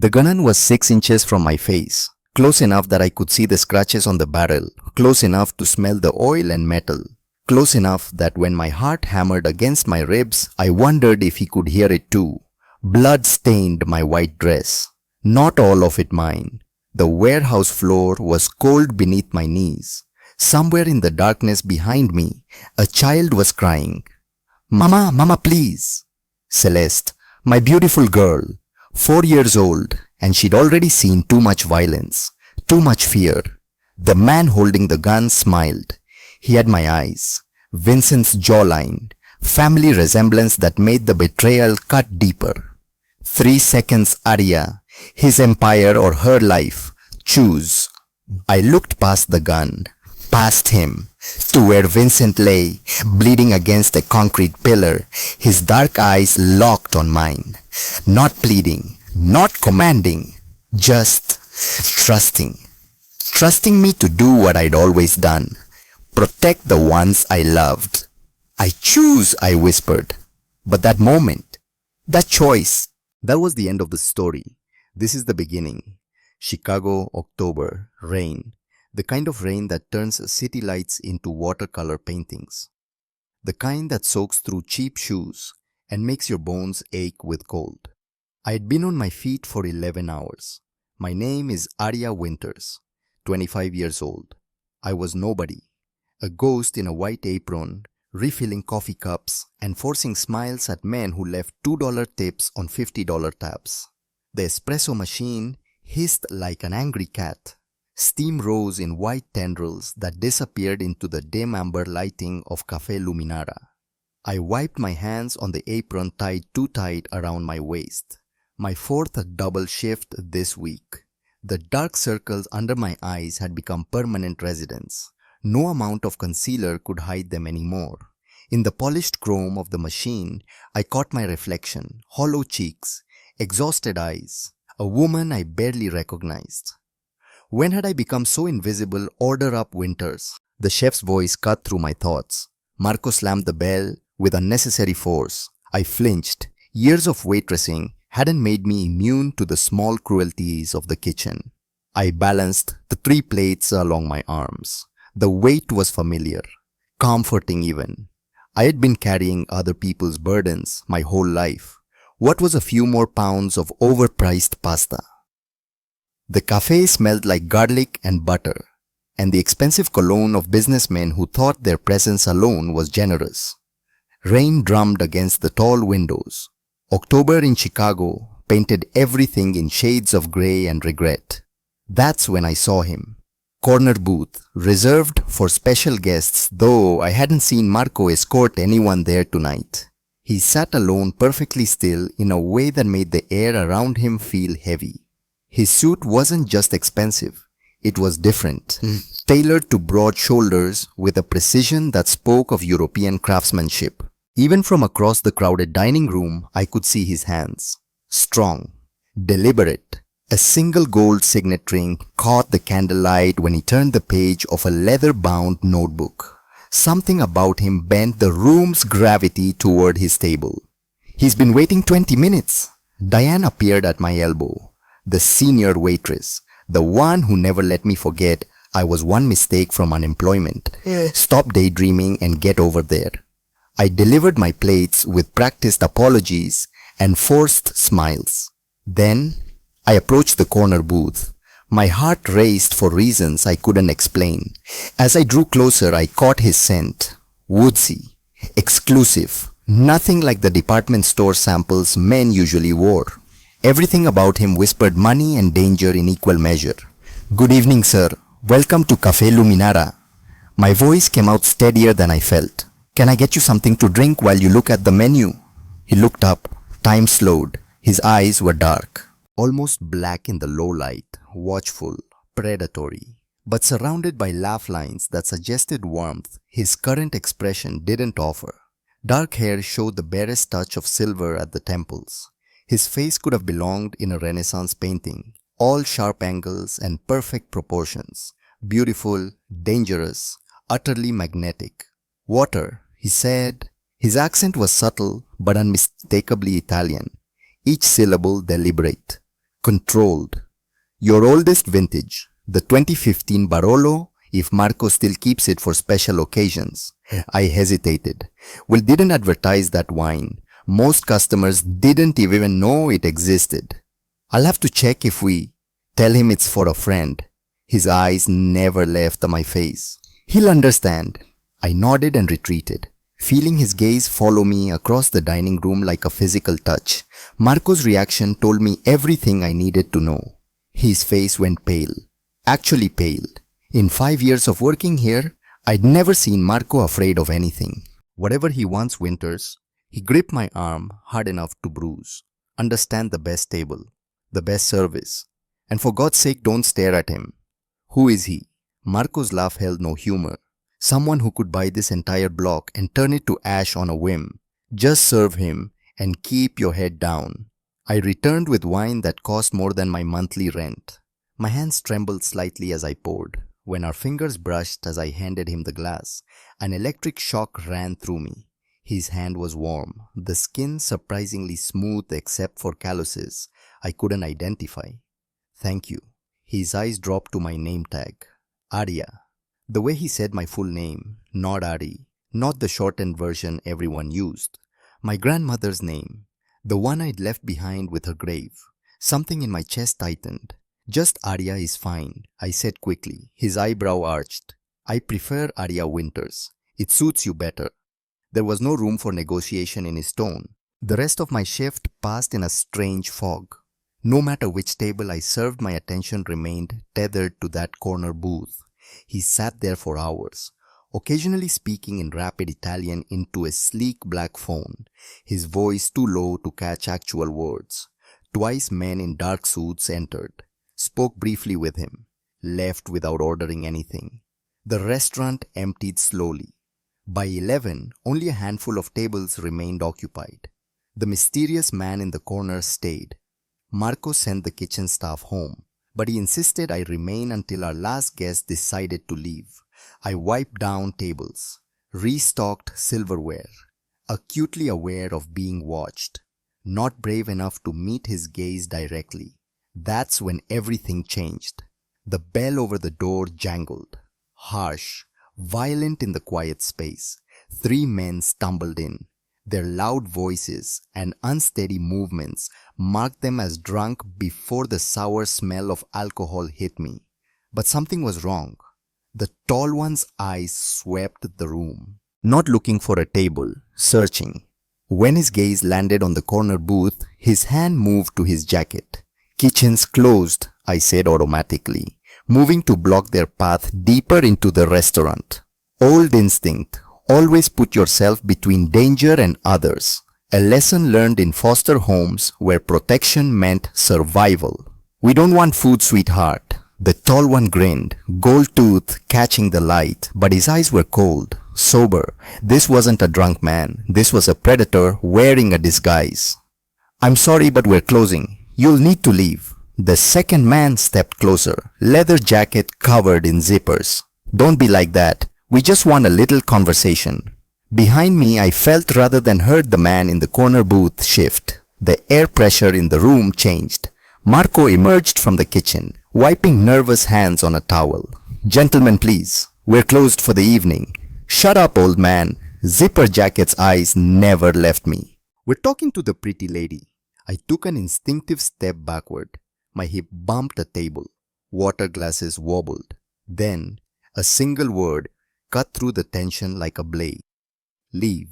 The gun was 6 inches from my face, close enough that I could see the scratches on the barrel, close enough to smell the oil and metal, close enough that when my heart hammered against my ribs, I wondered if he could hear it too. Blood stained my white dress. Not all of it mine. The warehouse floor was cold beneath my knees. Somewhere in the darkness behind me, a child was crying. Mama, Mama, please. Celeste, my beautiful girl, 4 years old, and she'd already seen too much violence, too much fear. The man holding the gun smiled. He had my eyes, Vincent's jawline, family resemblance that made the betrayal cut deeper. 3 seconds, Arya, his empire or her life. Choose. I looked past the gun, past him, to where Vincent lay, bleeding against a concrete pillar, his dark eyes locked on mine. Not pleading, not commanding, just trusting. Trusting me to do what I'd always done. Protect the ones I loved. I choose, I whispered. But that moment, that choice, that was the end of the story. This is the beginning. Chicago, October, rain. The kind of rain that turns city lights into watercolor paintings. The kind that soaks through cheap shoes and makes your bones ache with cold. I had been on my feet for 11 hours. My name is Arya Winters, 25 years old. I was nobody. A ghost in a white apron, refilling coffee cups and forcing smiles at men who left $2 tips on $50 tabs. The espresso machine hissed like an angry cat. Steam rose in white tendrils that disappeared into the dim amber lighting of Café Luminara. I wiped my hands on the apron tied too tight around my waist. My 4th double shift this week. The dark circles under my eyes had become permanent residents. No amount of concealer could hide them anymore. In the polished chrome of the machine, I caught my reflection, hollow cheeks, exhausted eyes, a woman I barely recognized. When had I become so invisible? Order up, Winters. The chef's voice cut through my thoughts. Marco slammed the bell with unnecessary force. I flinched. Years of waitressing hadn't made me immune to the small cruelties of the kitchen. I balanced the 3 plates along my arms. The weight was familiar, comforting even. I had been carrying other people's burdens my whole life. What was a few more pounds of overpriced pasta? The cafe smelled like garlic and butter, and the expensive cologne of businessmen who thought their presence alone was generous. Rain drummed against the tall windows. October in Chicago painted everything in shades of gray and regret. That's when I saw him. Corner booth, reserved for special guests, though I hadn't seen Marco escort anyone there tonight. He sat alone perfectly still in a way that made the air around him feel heavy. His suit wasn't just expensive, it was different, tailored to broad shoulders with a precision that spoke of European craftsmanship. Even from across the crowded dining room, I could see his hands. Strong, deliberate. A single gold signet ring caught the candlelight when he turned the page of a leather-bound notebook. Something about him bent the room's gravity toward his table. He's been waiting 20 minutes. Diane appeared at my elbow. The senior waitress, the one who never let me forget I was one mistake from unemployment. Stop daydreaming and get over there. I delivered my plates with practiced apologies and forced smiles. Then I approached the corner booth. My heart raced for reasons I couldn't explain. As I drew closer, I caught his scent. Woodsy, exclusive, nothing like the department store samples men usually wore. Everything about him whispered money and danger in equal measure. Good evening, sir. Welcome to Café Luminara. My voice came out steadier than I felt. Can I get you something to drink while you look at the menu? He looked up. Time slowed. His eyes were dark, almost black in the low light, watchful, predatory. But surrounded by laugh lines that suggested warmth his current expression didn't offer. Dark hair showed the barest touch of silver at the temples. His face could have belonged in a Renaissance painting, all sharp angles and perfect proportions, beautiful, dangerous, utterly magnetic. Water, he said. His accent was subtle but unmistakably Italian, each syllable deliberate. Controlled. Your oldest vintage, the 2015 Barolo, if Marco still keeps it for special occasions. I hesitated. We didn't advertise that wine. Most customers didn't even know it existed. I'll have to check if we tell him it's for a friend. His eyes never left my face. He'll understand. I nodded and retreated, feeling his gaze follow me across the dining room like a physical touch. Marco's reaction told me everything I needed to know. His face went pale. Actually pale. In 5 years of working here, I'd never seen Marco afraid of anything. Whatever he wants, Winters. He gripped my arm hard enough to bruise. Understand the best table, the best service. And for God's sake, don't stare at him. Who is he? Marco's laugh held no humor. Someone who could buy this entire block and turn it to ash on a whim. Just serve him and keep your head down. I returned with wine that cost more than my monthly rent. My hands trembled slightly as I poured. When our fingers brushed as I handed him the glass, an electric shock ran through me. His hand was warm, the skin surprisingly smooth except for calluses I couldn't identify. Thank you. His eyes dropped to my name tag. Arya. The way he said my full name, not Ari, not the shortened version everyone used. My grandmother's name, the one I'd left behind with her grave. Something in my chest tightened. Just Arya is fine, I said quickly, his eyebrow arched. I prefer Arya Winters. It suits you better. There was no room for negotiation in his tone. The rest of my shift passed in a strange fog. No matter which table I served, my attention remained tethered to that corner booth. He sat there for hours, occasionally speaking in rapid Italian into a sleek black phone, his voice too low to catch actual words. Twice men in dark suits entered, spoke briefly with him, left without ordering anything. The restaurant emptied slowly. By 11, only a handful of tables remained occupied. The mysterious man in the corner stayed. Marco sent the kitchen staff home, but he insisted I remain until our last guest decided to leave. I wiped down tables, restocked silverware, acutely aware of being watched, not brave enough to meet his gaze directly. That's when everything changed. The bell over the door jangled, harsh, violent in the quiet space. 3 men stumbled in. Their loud voices and unsteady movements marked them as drunk before the sour smell of alcohol hit me. But something was wrong. The tall one's eyes swept the room, not looking for a table, searching. When his gaze landed on the corner booth, his hand moved to his jacket. Kitchen's closed, I said automatically, moving to block their path deeper into the restaurant. Old instinct, always put yourself between danger and others. A lesson learned in foster homes where protection meant survival. We don't want food, sweetheart. The tall one grinned, gold tooth catching the light, but his eyes were cold, sober. This wasn't a drunk man. This was a predator wearing a disguise. I'm sorry, but we're closing. You'll need to leave. The second man stepped closer, leather jacket covered in zippers. Don't be like that. We just want a little conversation. Behind me, I felt rather than heard the man in the corner booth shift. The air pressure in the room changed. Marco emerged from the kitchen, wiping nervous hands on a towel. Gentlemen, please. We're closed for the evening. Shut up, old man. Zipper jacket's eyes never left me. We're talking to the pretty lady. I took an instinctive step backward. My hip bumped a table. Water glasses wobbled. Then, a single word cut through the tension like a blade. Leave.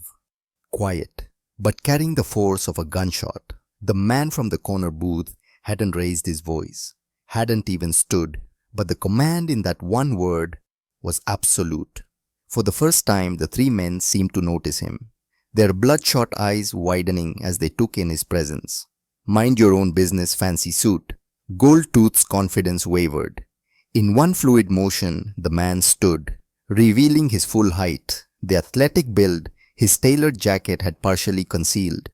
Quiet, but carrying the force of a gunshot. The man from the corner booth hadn't raised his voice, hadn't even stood, but the command in that one word was absolute. For the first time, the 3 men seemed to notice him, their bloodshot eyes widening as they took in his presence. Mind your own business, fancy suit. Goldtooth's confidence wavered. In one fluid motion, the man stood, revealing his full height. The athletic build his tailored jacket had partially concealed.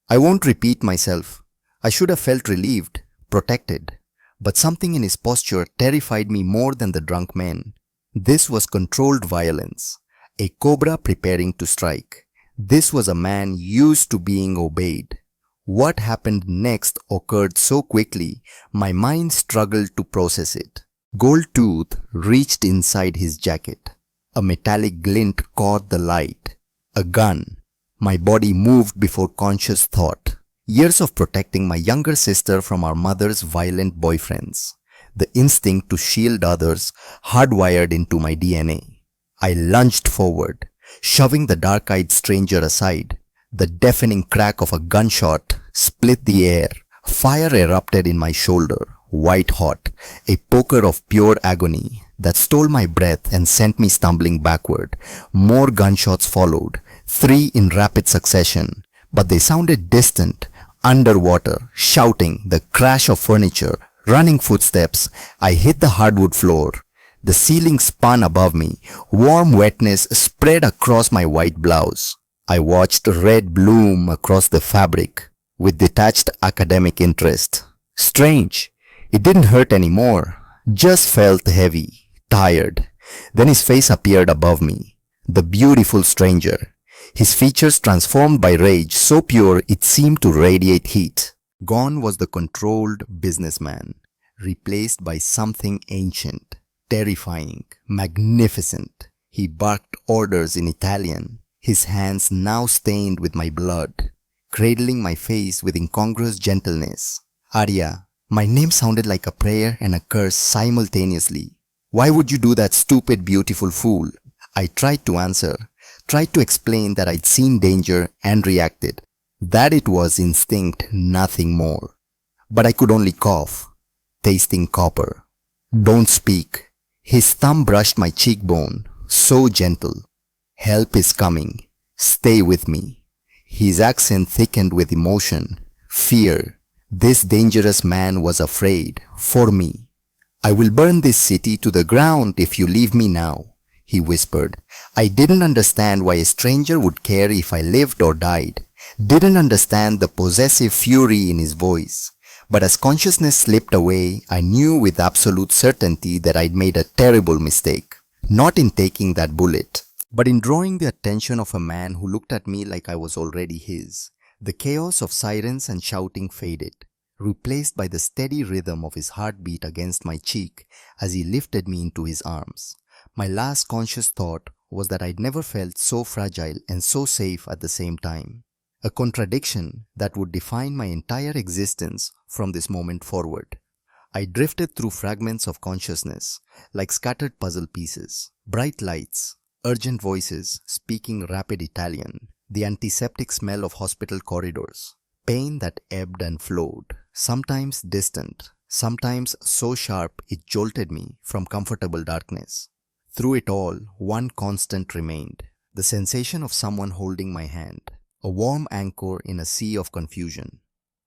I won't repeat myself. I should have felt relieved, protected. But something in his posture terrified me more than the drunk men. This was controlled violence, a cobra preparing to strike. This was a man used to being obeyed. What happened next occurred so quickly, my mind struggled to process it. Gold Tooth reached inside his jacket. A metallic glint caught the light. A gun. My body moved before conscious thought. Years of protecting my younger sister from our mother's violent boyfriends. The instinct to shield others hardwired into my DNA. I lunged forward, shoving the dark-eyed stranger aside. The deafening crack of a gunshot split the air. Fire erupted in my shoulder, white hot, a poker of pure agony that stole my breath and sent me stumbling backward. More gunshots followed, 3 in rapid succession, but they sounded distant, underwater, shouting, the crash of furniture, running footsteps. I hit the hardwood floor. The ceiling spun above me. Warm wetness spread across my white blouse. I watched red bloom across the fabric with detached academic interest. Strange. It didn't hurt anymore. Just felt heavy, tired. Then his face appeared above me. The beautiful stranger. His features transformed by rage, so pure it seemed to radiate heat. Gone was the controlled businessman, replaced by something ancient, terrifying, magnificent. He barked orders in Italian, his hands now stained with my blood, cradling my face with incongruous gentleness. Arya, my name sounded like a prayer and a curse simultaneously. Why would you do that, stupid, beautiful fool? I tried to answer, tried to explain that I'd seen danger and reacted, that it was instinct, nothing more. But I could only cough, tasting copper. Don't speak. His thumb brushed my cheekbone, so gentle. Help is coming. Stay with me. His accent thickened with emotion, fear. This dangerous man was afraid, for me. I will burn this city to the ground if you leave me now, he whispered. I didn't understand why a stranger would care if I lived or died. Didn't understand the possessive fury in his voice. But as consciousness slipped away, I knew with absolute certainty that I'd made a terrible mistake. Not in taking that bullet, but in drawing the attention of a man who looked at me like I was already his. The chaos of sirens and shouting faded, replaced by the steady rhythm of his heartbeat against my cheek as he lifted me into his arms. My last conscious thought was that I'd never felt so fragile and so safe at the same time. A contradiction that would define my entire existence from this moment forward. I drifted through fragments of consciousness, like scattered puzzle pieces, bright lights, urgent voices speaking rapid Italian, the antiseptic smell of hospital corridors, pain that ebbed and flowed, sometimes distant, sometimes so sharp it jolted me from comfortable darkness. Through it all, one constant remained, the sensation of someone holding my hand. A warm anchor in a sea of confusion.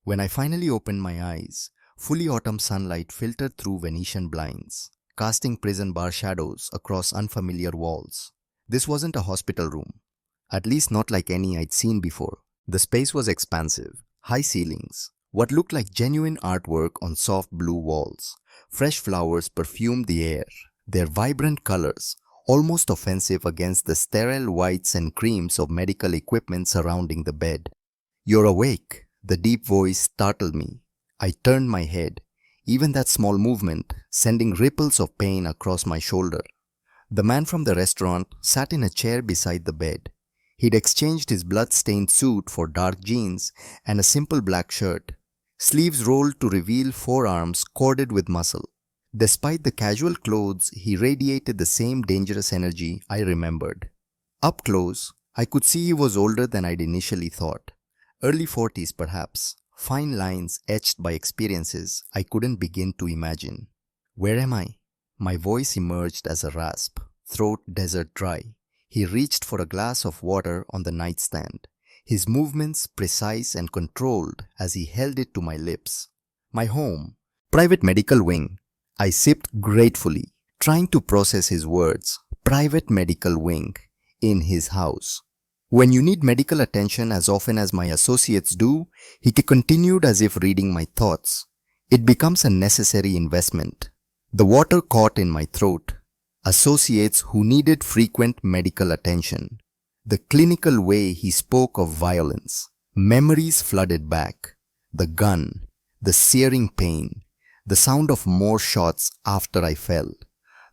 When I finally opened my eyes, fully autumn sunlight filtered through Venetian blinds, casting prison bar shadows across unfamiliar walls. This wasn't a hospital room, at least not like any I'd seen before. The space was expansive, high ceilings, what looked like genuine artwork on soft blue walls. Fresh flowers perfumed the air, their vibrant colors almost offensive against the sterile whites and creams of medical equipment surrounding the bed. You're awake, the deep voice startled me. I turned my head, even that small movement sending ripples of pain across my shoulder. The man from the restaurant sat in a chair beside the bed. He'd exchanged his blood-stained suit for dark jeans and a simple black shirt, sleeves rolled to reveal forearms corded with muscle. Despite the casual clothes, he radiated the same dangerous energy I remembered. Up close, I could see he was older than I'd initially thought. Early 40s perhaps, fine lines etched by experiences I couldn't begin to imagine. Where am I? My voice emerged as a rasp, throat desert dry. He reached for a glass of water on the nightstand, his movements precise and controlled as he held it to my lips. My home, private medical wing. I sipped gratefully, trying to process his words. Private medical wing, in his house. When you need medical attention as often as my associates do, he continued as if reading my thoughts. It becomes a necessary investment. The water caught in my throat. Associates who needed frequent medical attention. The clinical way he spoke of violence, Memories flooded back. The gun, the searing pain, the sound of more shots after I fell.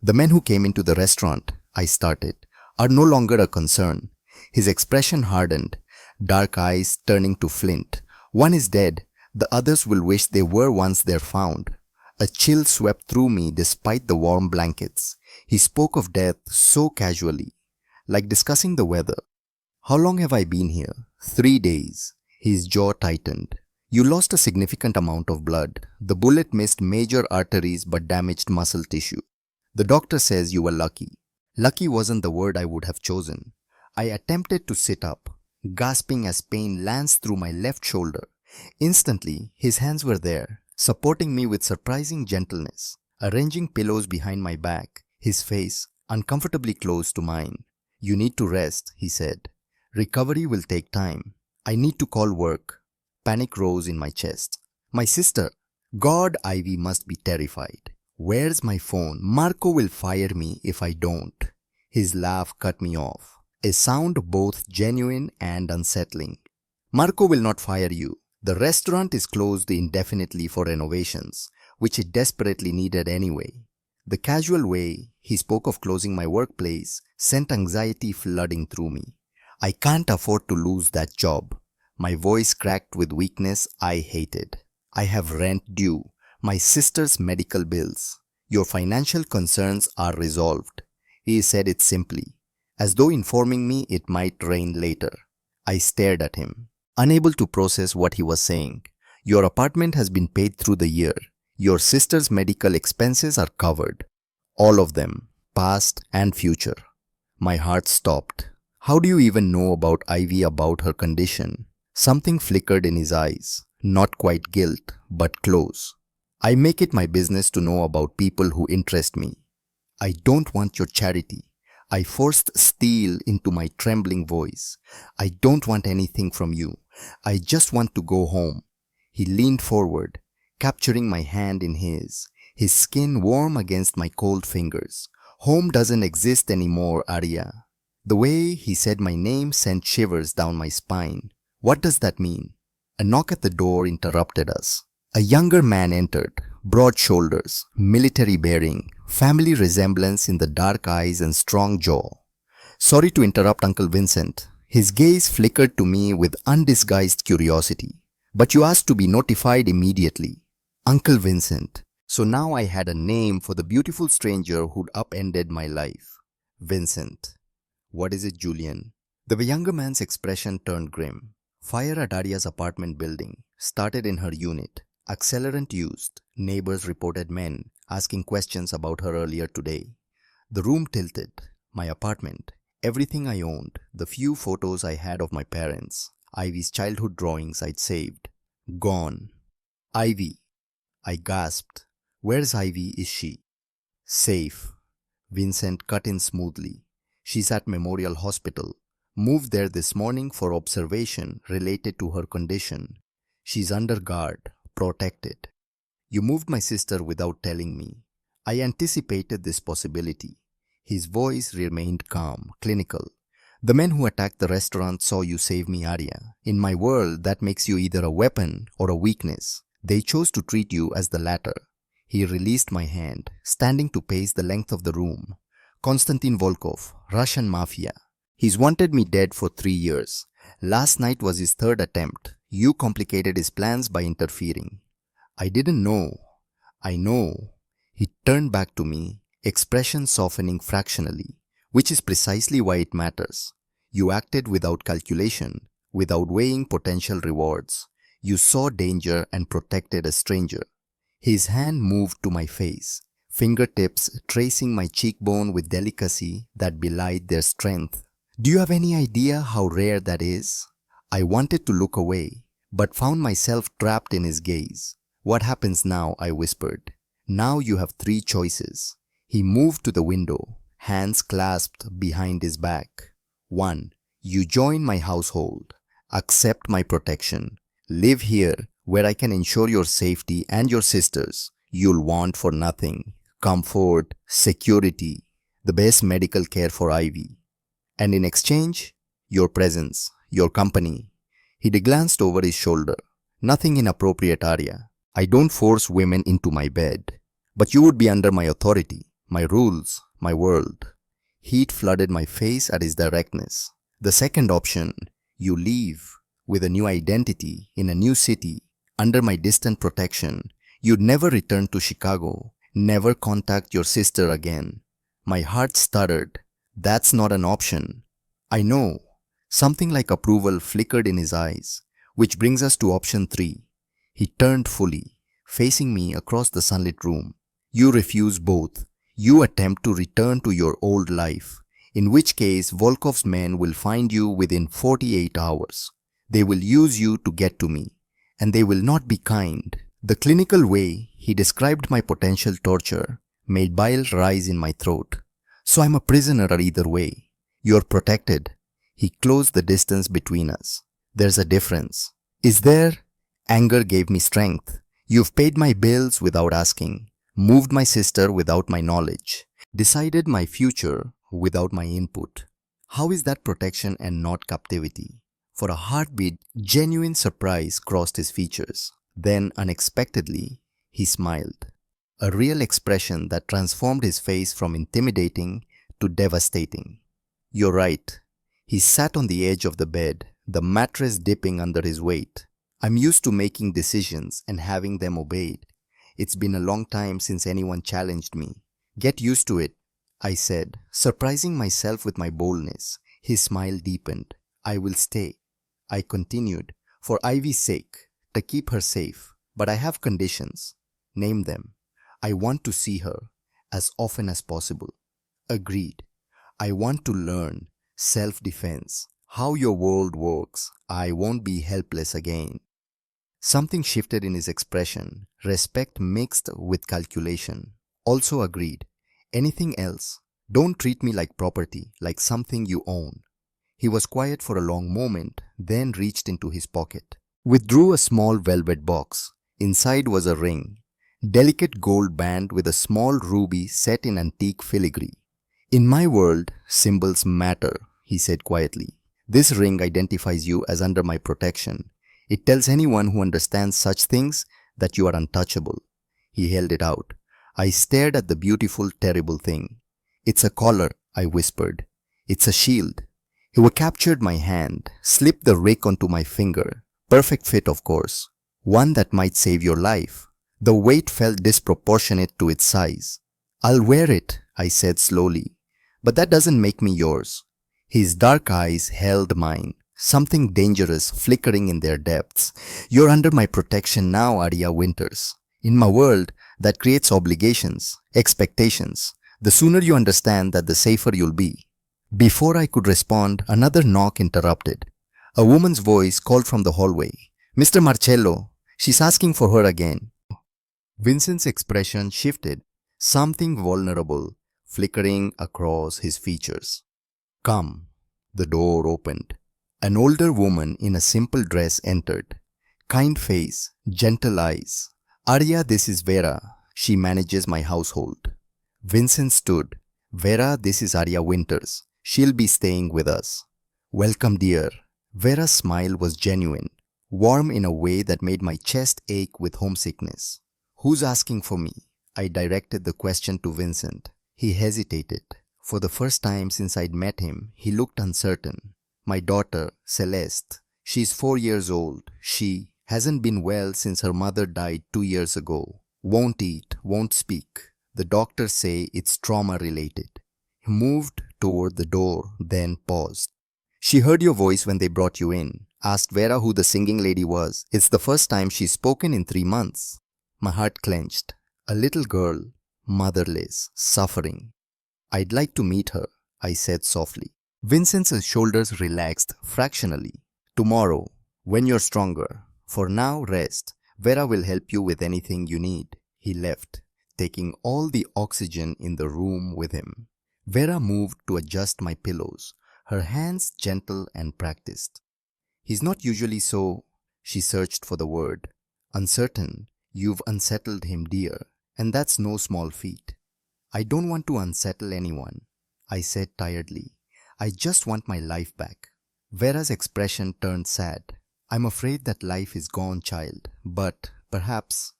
The men who came into the restaurant, I started, are no longer a concern. His expression hardened, dark eyes turning to flint. One is dead, the others will wish they were once there found. A chill swept through me despite the warm blankets. He spoke of death so casually, like discussing the weather. How long have I been here? 3 days. His jaw tightened. You lost a significant amount of blood. The bullet missed major arteries but damaged muscle tissue. The doctor says you were lucky. Lucky wasn't the word I would have chosen. I attempted to sit up, gasping as pain lanced through my left shoulder. Instantly, his hands were there, supporting me with surprising gentleness, arranging pillows behind my back, his face uncomfortably close to mine. You need to rest, he said. Recovery will take time. I need to call work. Panic rose in my chest. My sister. God, Ivy must be terrified. Where's my phone? Marco will fire me if I don't. His laugh cut me off, a sound both genuine and unsettling. Marco will not fire you. The restaurant is closed indefinitely for renovations, which it desperately needed anyway. The casual way he spoke of closing my workplace sent anxiety flooding through me. I can't afford to lose that job. My voice cracked with weakness I hated. I have rent due, my sister's medical bills. Your financial concerns are resolved. He said it simply, as though informing me it might rain later. I stared at him, unable to process what he was saying. Your apartment has been paid through the year. Your sister's medical expenses are covered. All of them, past and future. My heart stopped. How do you even know about Ivy, about her condition? Something flickered in his eyes. Not quite guilt, but close. I make it my business to know about people who interest me. I don't want your charity. I forced steel into my trembling voice. I don't want anything from you. I just want to go home. He leaned forward, capturing my hand in his skin warm against my cold fingers. Home doesn't exist anymore, Arya. The way he said my name sent shivers down my spine. What does that mean? A knock at the door interrupted us. A younger man entered, broad shoulders, military bearing, family resemblance in the dark eyes and strong jaw. Sorry to interrupt, Uncle Vincent. His gaze flickered to me with undisguised curiosity. But you asked to be notified immediately. Uncle Vincent. So now I had a name for the beautiful stranger who'd upended my life. Vincent. What is it, Julian? The younger man's expression turned grim. Fire at Arya's apartment building. Started in her unit. Accelerant used. Neighbors reported men asking questions about her earlier today. The room tilted. My apartment. Everything I owned. The few photos I had of my parents. Ivy's childhood drawings I'd saved. Gone. Ivy. I gasped. Where's Ivy? Is she? Safe. Vincent cut in smoothly. She's at Memorial Hospital. Moved there this morning for observation related to her condition. She's under guard, protected. You moved my sister without telling me. I anticipated this possibility. His voice remained calm, clinical. The men who attacked the restaurant saw you save me, Arya. In my world, that makes you either a weapon or a weakness. They chose to treat you as the latter. He released my hand, standing to pace the length of the room. Konstantin Volkov, Russian Mafia. He's wanted me dead for 3 years. Last night was his 3rd attempt. You complicated his plans by interfering. I didn't know. I know. He turned back to me, expression softening fractionally, which is precisely why it matters. You acted without calculation, without weighing potential rewards. You saw danger and protected a stranger. His hand moved to my face, fingertips tracing my cheekbone with delicacy that belied their strength. Do you have any idea how rare that is? I wanted to look away, but found myself trapped in his gaze. What happens now? I whispered. Now you have 3 choices. He moved to the window, hands clasped behind his back. 1. You join my household. Accept my protection. Live here where I can ensure your safety and your sister's. You'll want for nothing. Comfort, security, the best medical care for Ivy. And in exchange, your presence, your company. He glanced over his shoulder. Nothing inappropriate, Arya. I don't force women into my bed. But you would be under my authority, my rules, my world. Heat flooded my face at his directness. The second option, you leave with a new identity in a new city, under my distant protection. You'd never return to Chicago, never contact your sister again. My heart stuttered. That's not an option. I know. Something like approval flickered in his eyes, which brings us to option 3. He turned fully, facing me across the sunlit room. You refuse both. You attempt to return to your old life, in which case Volkov's men will find you within 48 hours. They will use you to get to me, and they will not be kind. The clinical way he described my potential torture made bile rise in my throat. So I'm a prisoner either way. You're protected. He closed the distance between us. There's a difference. Is there? Anger gave me strength. You've paid my bills without asking, moved my sister without my knowledge, decided my future without my input. How is that protection and not captivity? For a heartbeat, genuine surprise crossed his features. Then, unexpectedly, he smiled. A real expression that transformed his face from intimidating to devastating. You're right. He sat on the edge of the bed, the mattress dipping under his weight. I'm used to making decisions and having them obeyed. It's been a long time since anyone challenged me. Get used to it, I said, surprising myself with my boldness. His smile deepened. I will stay. I continued, for Ivy's sake, to keep her safe. But I have conditions. Name them. I want to see her as often as possible. Agreed. I want to learn self-defense, how your world works. I won't be helpless again. Something shifted in his expression, respect mixed with calculation. Also agreed. Anything else? Don't treat me like property, like something you own. He was quiet for a long moment, then reached into his pocket. Withdrew a small velvet box. Inside was a ring. Delicate gold band with a small ruby set in antique filigree. In my world, symbols matter, he said quietly. This ring identifies you as under my protection. It tells anyone who understands such things that you are untouchable. He held it out. I stared at the beautiful, terrible thing. It's a collar, I whispered. It's a shield. He captured my hand, slipped the ring onto my finger. Perfect fit, of course. One that might save your life. The weight felt disproportionate to its size. I'll wear it, I said slowly. But that doesn't make me yours. His dark eyes held mine, something dangerous flickering in their depths. You're under my protection now, Arya Winters. In my world, that creates obligations, expectations. The sooner you understand that, the safer you'll be. Before I could respond, another knock interrupted. A woman's voice called from the hallway. Mr. Marcello, she's asking for her again. Vincent's expression shifted, something vulnerable flickering across his features. Come. The door opened. An older woman in a simple dress entered. Kind face, gentle eyes. Arya, this is Vera. She manages my household. Vincent stood. Vera, this is Arya Winters. She'll be staying with us. Welcome, dear. Vera's smile was genuine, warm in a way that made my chest ache with homesickness. Who's asking for me? I directed the question to Vincent. He hesitated. For the first time since I'd met him, he looked uncertain. My daughter, Celeste. She's 4 years old. She hasn't been well since her mother died 2 years ago. Won't eat, won't speak. The doctors say it's trauma-related. He moved toward the door, then paused. She heard your voice when they brought you in. Asked Vera who the singing lady was. It's the first time she's spoken in 3 months. My heart clenched. A little girl, motherless, suffering. I'd like to meet her, I said softly. Vincent's shoulders relaxed fractionally. Tomorrow, when you're stronger. For now, rest. Vera will help you with anything you need. He left, taking all the oxygen in the room with him. Vera moved to adjust my pillows, her hands gentle and practiced. He's not usually so, she searched for the word. Uncertain. You've unsettled him, dear, and that's no small feat. I don't want to unsettle anyone, I said tiredly. I just want my life back. Vera's expression turned sad. I'm afraid that life is gone, child, but perhaps.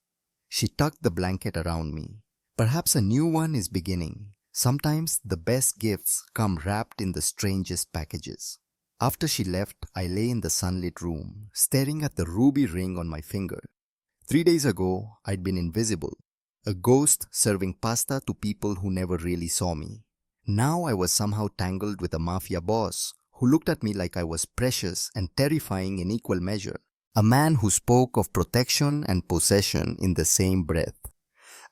She tucked the blanket around me. Perhaps a new one is beginning. Sometimes the best gifts come wrapped in the strangest packages. After she left, I lay in the sunlit room, staring at the ruby ring on my finger. 3 days ago, I'd been invisible, a ghost serving pasta to people who never really saw me. Now I was somehow tangled with a mafia boss who looked at me like I was precious and terrifying in equal measure. A man who spoke of protection and possession in the same breath.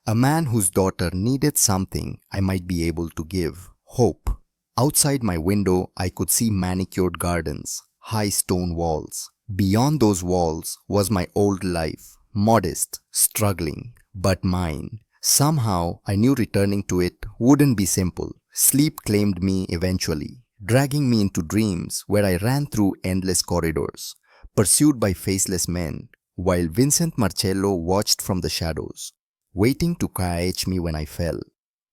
A man whose daughter needed something I might be able to give, hope. Outside my window, I could see manicured gardens, high stone walls. Beyond those walls was my old life, modest, struggling, but mine. Somehow, I knew returning to it wouldn't be simple. Sleep claimed me eventually, dragging me into dreams where I ran through endless corridors, pursued by faceless men, while Vincent Marcello watched from the shadows, waiting to catch me when I fell.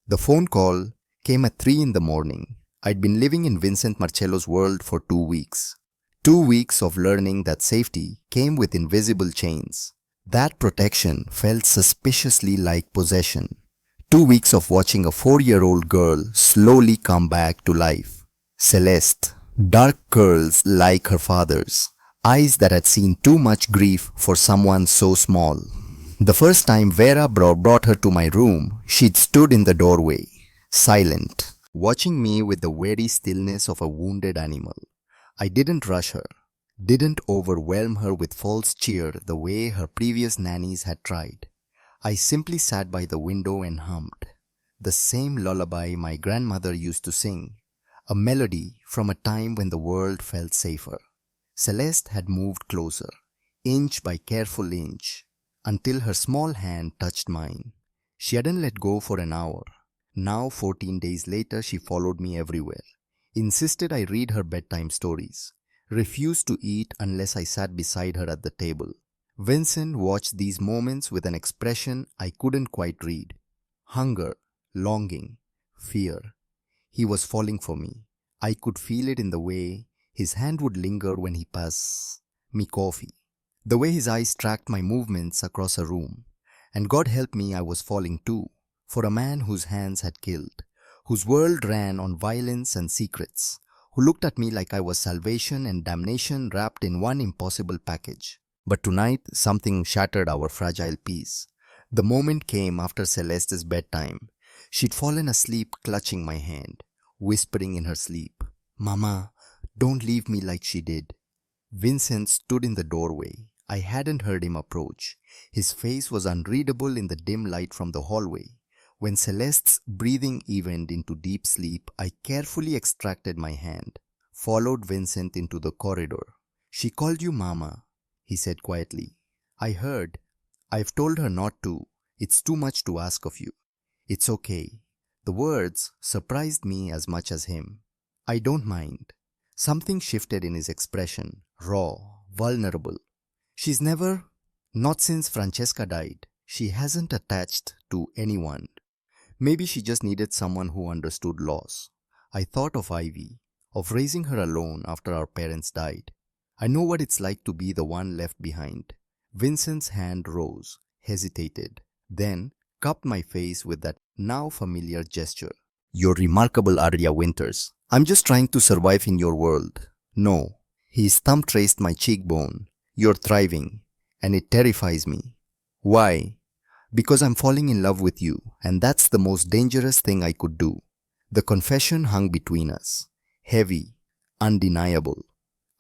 The phone call came at 3 in the morning. I'd been living in Vincent Marcello's world for 2 weeks. 2 weeks of learning that safety came with invisible chains. That protection felt suspiciously like possession. 2 weeks of watching a 4-year-old girl slowly come back to life. Celeste, dark curls like her father's, eyes that had seen too much grief for someone so small. The first time Vera brought her to my room, she'd stood in the doorway, silent, watching me with the wary stillness of a wounded animal. I didn't rush her, didn't overwhelm her with false cheer the way her previous nannies had tried. I simply sat by the window and hummed, the same lullaby my grandmother used to sing, a melody from a time when the world felt safer. Celeste had moved closer, inch by careful inch, until her small hand touched mine. She hadn't let go for an hour. Now, 14 days later, she followed me everywhere, insisted I read her bedtime stories, refused to eat unless I sat beside her at the table. Vincent watched these moments with an expression I couldn't quite read. Hunger, longing, fear. He was falling for me. I could feel it in the way his hand would linger when he passed me coffee, the way his eyes tracked my movements across a room. And God help me, I was falling too, for a man whose hands had killed, whose world ran on violence and secrets, who looked at me like I was salvation and damnation wrapped in one impossible package. But tonight, something shattered our fragile peace. The moment came after Celeste's bedtime. She'd fallen asleep clutching my hand, whispering in her sleep, "Mama, don't leave me like she did." Vincent stood in the doorway. I hadn't heard him approach. His face was unreadable in the dim light from the hallway. When Celeste's breathing evened into deep sleep, I carefully extracted my hand, followed Vincent into the corridor. "She called you Mama," he said quietly. "I heard. I've told her not to. It's too much to ask of you." "It's okay." The words surprised me as much as him. "I don't mind." Something shifted in his expression, raw, vulnerable. "She's never, not since Francesca died, she hasn't attached to anyone. Maybe she just needed someone who understood loss." I thought of Ivy, of raising her alone after our parents died. I know what it's like to be the one left behind. Vincent's hand rose, hesitated, then cupped my face with that now familiar gesture. "You're remarkable, Arya Winters. I'm just trying to survive in your world." "No." His thumb traced my cheekbone. "You're thriving, and it terrifies me." "Why?" "Because I'm falling in love with you, and that's the most dangerous thing I could do." The confession hung between us, heavy, undeniable.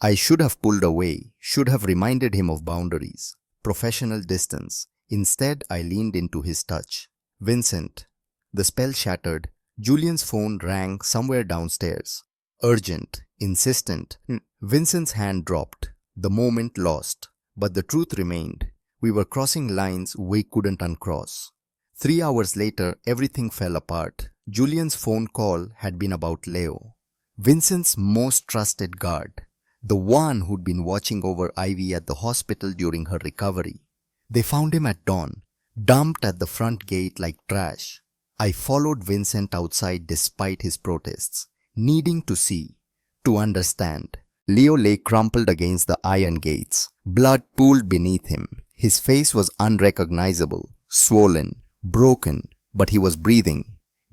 I should have pulled away, should have reminded him of boundaries, professional distance. Instead, I leaned into his touch. "Vincent." The spell shattered. Julian's phone rang somewhere downstairs. Urgent, insistent. Vincent's hand dropped. The moment lost. But the truth remained. We were crossing lines we couldn't uncross. 3 hours later, everything fell apart. Julian's phone call had been about Leo, Vincent's most trusted guard, the one who'd been watching over Ivy at the hospital during her recovery. They found him at dawn, dumped at the front gate like trash. I followed Vincent outside despite his protests, needing to see, to understand. Leo lay crumpled against the iron gates. Blood pooled beneath him. His face was unrecognizable, swollen, broken, but he was breathing.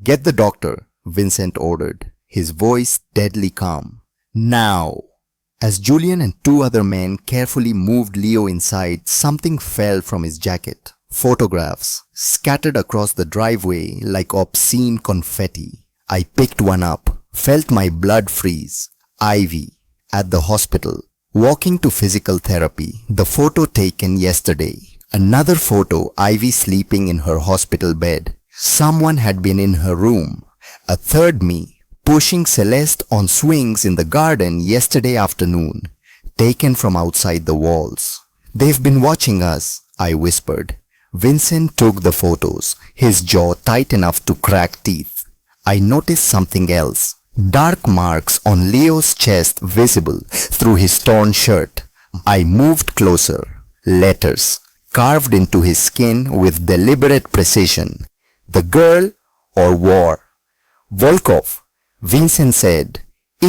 "Get the doctor," Vincent ordered, his voice deadly calm. "Now!" As Julian and two other men carefully moved Leo inside, something fell from his jacket. Photographs scattered across the driveway like obscene confetti. I picked one up, felt my blood freeze. Ivy, at the hospital, walking to physical therapy. The photo taken yesterday. Another photo, Ivy sleeping in her hospital bed. Someone had been in her room. A third me, pushing Celeste on swings in the garden yesterday afternoon, taken from outside the walls. "They've been watching us," I whispered. Vincent took the photos, his jaw tight enough to crack teeth. I noticed something else. Dark marks on Leo's chest visible through his torn shirt. I moved closer. Letters carved into his skin with deliberate precision. "The girl or war." "Volkov," Vincent said,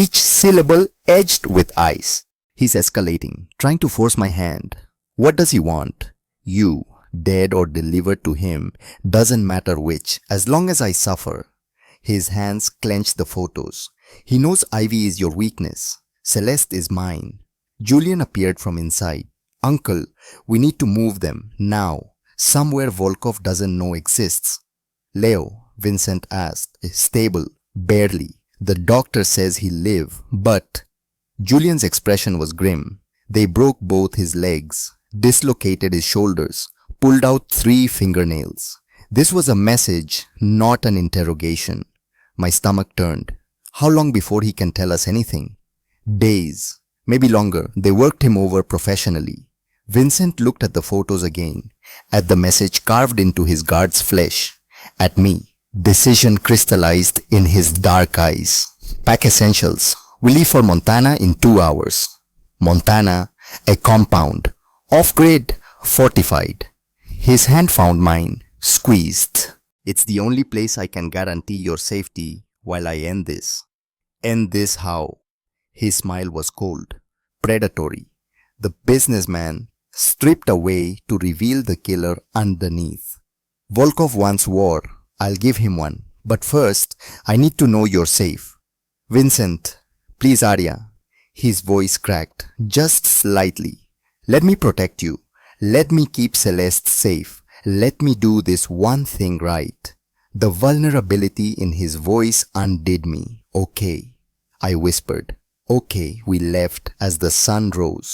each syllable edged with ice. "He's escalating, trying to force my hand. What does he want? You, dead or delivered to him, doesn't matter which, as long as I suffer." His hands clenched the photos. "He knows Ivy is your weakness. Celeste is mine." Julian appeared from inside. "Uncle, we need to move them, now, somewhere Volkov doesn't know exists." "Leo," Vincent asked, "stable, barely. The doctor says he'll live, but..." Julian's expression was grim. "They broke both his legs, dislocated his shoulders, pulled out 3 fingernails." This was a message, not an interrogation. My stomach turned. How long before he can tell us anything? Days, maybe longer. They worked him over professionally. Vincent looked at the photos again, at the message carved into his guard's flesh, at me. Decision crystallized in his dark eyes. "Pack essentials. We leave for Montana in 2 hours. Montana, a compound. Off-grid, fortified." His hand found mine, squeezed. "It's the only place I can guarantee your safety while I end this." "End this how?" His smile was cold, predatory. The businessman stripped away to reveal the killer underneath. "Volkov wants war. I'll give him one. But first, I need to know you're safe." "Vincent, please Arya." His voice cracked, just slightly. "Let me protect you. Let me keep Celeste safe. Let me do this one thing right." The vulnerability in his voice undid me. "Okay," I whispered. "Okay." We left as the sun rose.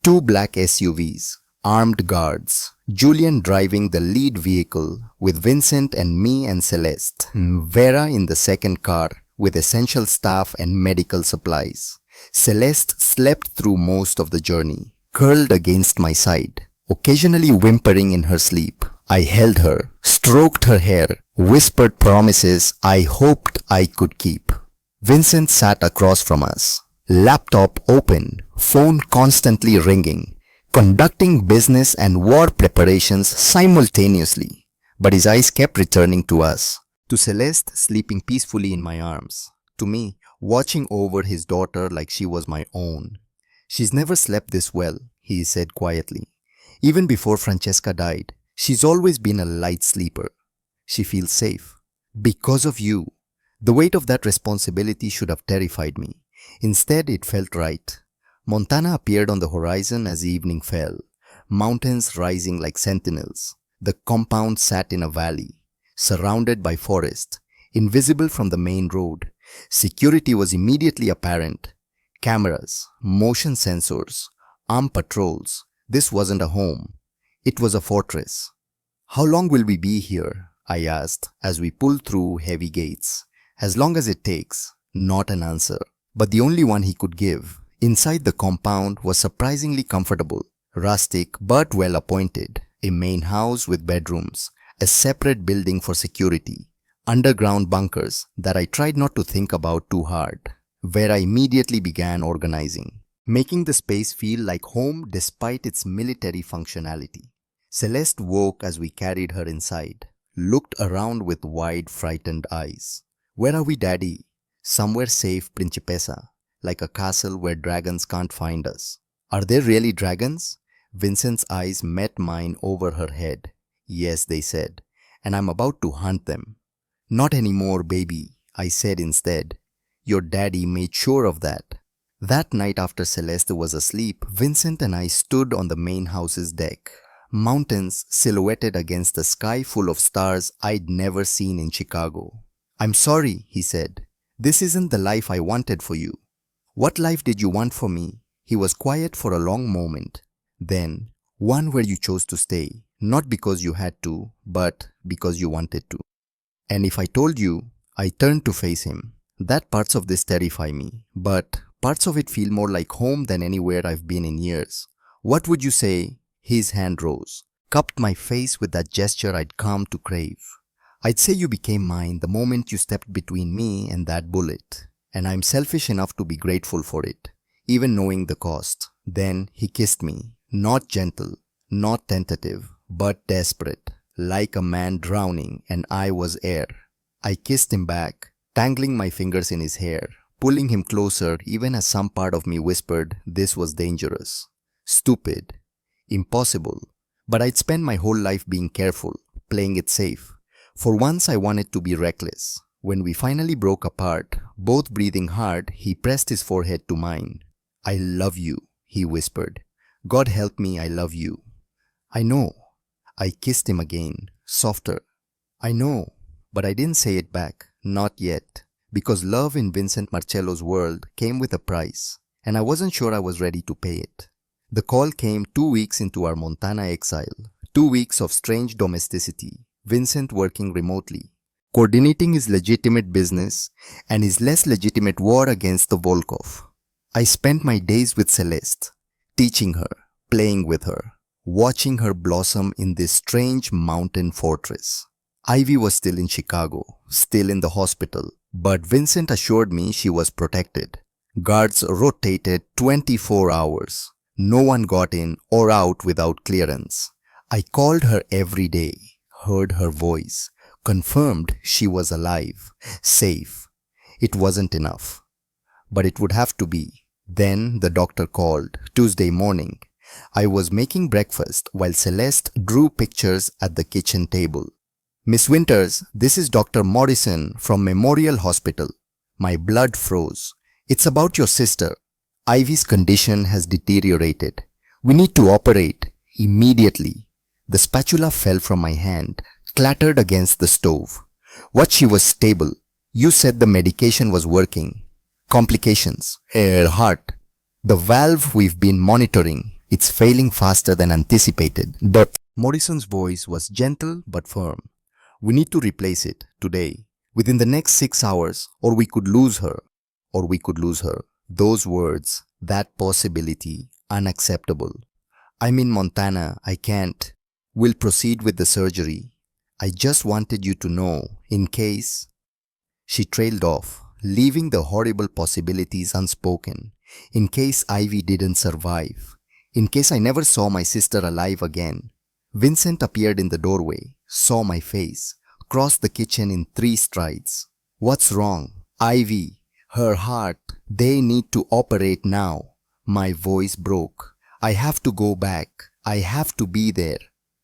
2 black SUVs, armed guards. Julian driving the lead vehicle with Vincent and me and Celeste. Vera in the second car with essential staff and medical supplies. Celeste slept through most of the journey, curled against my side, occasionally whimpering in her sleep. I held her, stroked her hair, whispered promises I hoped I could keep. Vincent sat across from us, laptop open, phone constantly ringing, conducting business and war preparations simultaneously. But his eyes kept returning to us, to Celeste sleeping peacefully in my arms, to me watching over his daughter like she was my own. "She's never slept this well," he said quietly. "Even before Francesca died, she's always been a light sleeper. She feels safe. Because of you." The weight of that responsibility should have terrified me. Instead, it felt right. Montana appeared on the horizon as evening fell, mountains rising like sentinels. The compound sat in a valley, surrounded by forest, invisible from the main road. Security was immediately apparent. Cameras, motion sensors, armed patrols. This wasn't a home. It was a fortress. "How long will we be here?" I asked as we pulled through heavy gates. "As long as it takes." Not an answer, but the only one he could give. Inside the compound was surprisingly comfortable, rustic but well appointed. A main house with bedrooms, a separate building for security, underground bunkers that I tried not to think about too hard, where I immediately began organizing, making the space feel like home despite its military functionality. Celeste woke as we carried her inside, looked around with wide, frightened eyes. "Where are we, Daddy?" "Somewhere safe, Principessa. like a castle where dragons can't find us. Are there really dragons? Vincent's eyes met mine over her head. Yes, they said, and I'm about to hunt them. Not anymore, baby, I said instead. Your daddy made sure of that. That night after Celeste was asleep, Vincent and I stood on the main house's deck. Mountains silhouetted against the sky full of stars I'd never seen in Chicago. I'm sorry, he said. This isn't the life I wanted for you. What life did you want for me? He was quiet for a long moment. Then, one where you chose to stay, not because you had to, but because you wanted to. And if I told you, I turned to face him. That parts of this terrify me, but parts of it feel more like home than anywhere I've been in years. What would you say? His hand rose, cupped my face with that gesture I'd come to crave. I'd say you became mine the moment you stepped between me and that bullet, and I'm selfish enough to be grateful for it, even knowing the cost. Then he kissed me, not gentle, not tentative, but desperate, like a man drowning and I was air. I kissed him back, tangling my fingers in his hair, pulling him closer even as some part of me whispered this was dangerous, stupid, impossible. But I'd spent my whole life being careful, playing it safe. For once I wanted to be reckless. When we finally broke apart, both breathing hard, he pressed his forehead to mine. I love you, he whispered. God help me, I love you. I know. I kissed him again, softer. I know, but I didn't say it back, not yet, because love in Vincent Marcello's world came with a price, and I wasn't sure I was ready to pay it. The call came 2 weeks into our Montana exile, 2 weeks of strange domesticity, Vincent working remotely, coordinating his legitimate business and his less legitimate war against the Volkov. I spent my days with Celeste, teaching her, playing with her, watching her blossom in this strange mountain fortress. Ivy was still in Chicago, still in the hospital, but Vincent assured me she was protected. Guards rotated 24 hours. No one got in or out without clearance. I called her every day, heard her voice, confirmed she was alive, safe. It wasn't enough, but it would have to be. Then the doctor called, Tuesday morning. I was making breakfast while Celeste drew pictures at the kitchen table. Miss Winters, this is Dr. Morrison from Memorial Hospital. My blood froze. It's about your sister. Ivy's condition has deteriorated. We need to operate immediately. The spatula fell from my hand, clattered against the stove. What she was stable. You said the medication was working. Complications. Her heart. The valve we've been monitoring. It's failing faster than anticipated. But Morrison's voice was gentle but firm. We need to replace it today, within the next 6 hours, or we could lose her. Or we could lose her. Those words, that possibility, unacceptable. I'm in Montana, I can't. We'll proceed with the surgery. I just wanted you to know, in case. She trailed off, leaving the horrible possibilities unspoken. In case Ivy didn't survive. In case I never saw my sister alive again. Vincent appeared in the doorway, saw my face, crossed the kitchen in 3 strides. What's wrong? Ivy. Her heart, they need to operate now. My voice broke. I have to go back. I have to be there.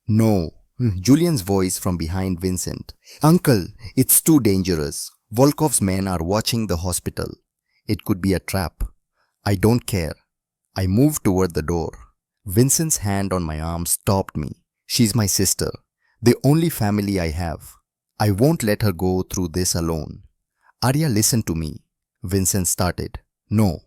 No. Julian's voice from behind Vincent. Uncle, it's too dangerous. Volkov's men are watching the hospital. It could be a trap. I don't care. I moved toward the door. Vincent's hand on my arm stopped me. She's my sister. The only family I have. I won't let her go through this alone. Arya, listen to me. Vincent started. No.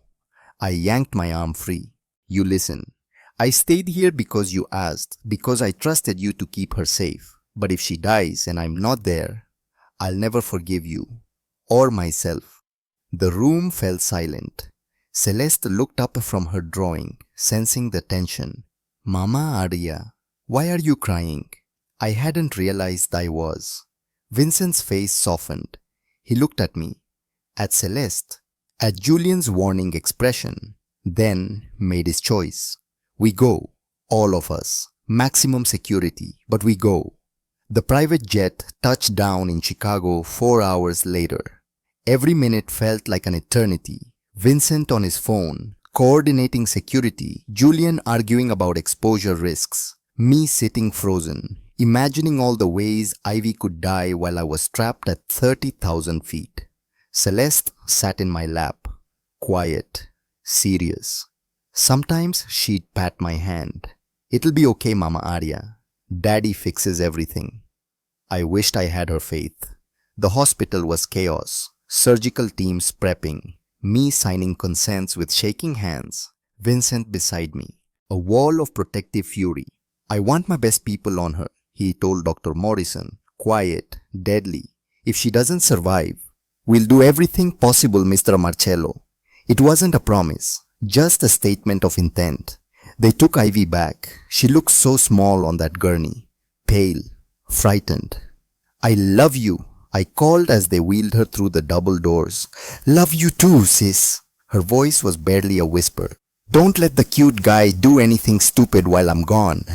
I yanked my arm free. You listen. I stayed here because you asked, because I trusted you to keep her safe. But if she dies and I'm not there, I'll never forgive you. Or myself. The room fell silent. Celeste looked up from her drawing, sensing the tension. Mama Arya, why are you crying? I hadn't realized I was. Vincent's face softened. He looked at me. At Celeste, at Julian's warning expression, then made his choice. We go, all of us, maximum security, but we go. The private jet touched down in Chicago 4 hours later. Every minute felt like an eternity. Vincent on his phone, coordinating security, Julian arguing about exposure risks, me sitting frozen, imagining all the ways Ivy could die while I was trapped at 30,000 feet. Celeste sat in my lap, quiet, serious. Sometimes she'd pat my hand. "It'll be okay, Mama Arya. Daddy fixes everything." I wished I had her faith. The hospital was chaos, surgical teams prepping, me signing consents with shaking hands, Vincent beside me, a wall of protective fury. "I want my best people on her," he told Dr. Morrison, quiet, deadly. "If she doesn't survive, we'll do everything possible, Mr. Marcello." It wasn't a promise, just a statement of intent. They took Ivy back. She looked so small on that gurney, pale, frightened. "I love you," I called as they wheeled her through the double doors. "Love you too, sis." Her voice was barely a whisper. "Don't let the cute guy do anything stupid while I'm gone."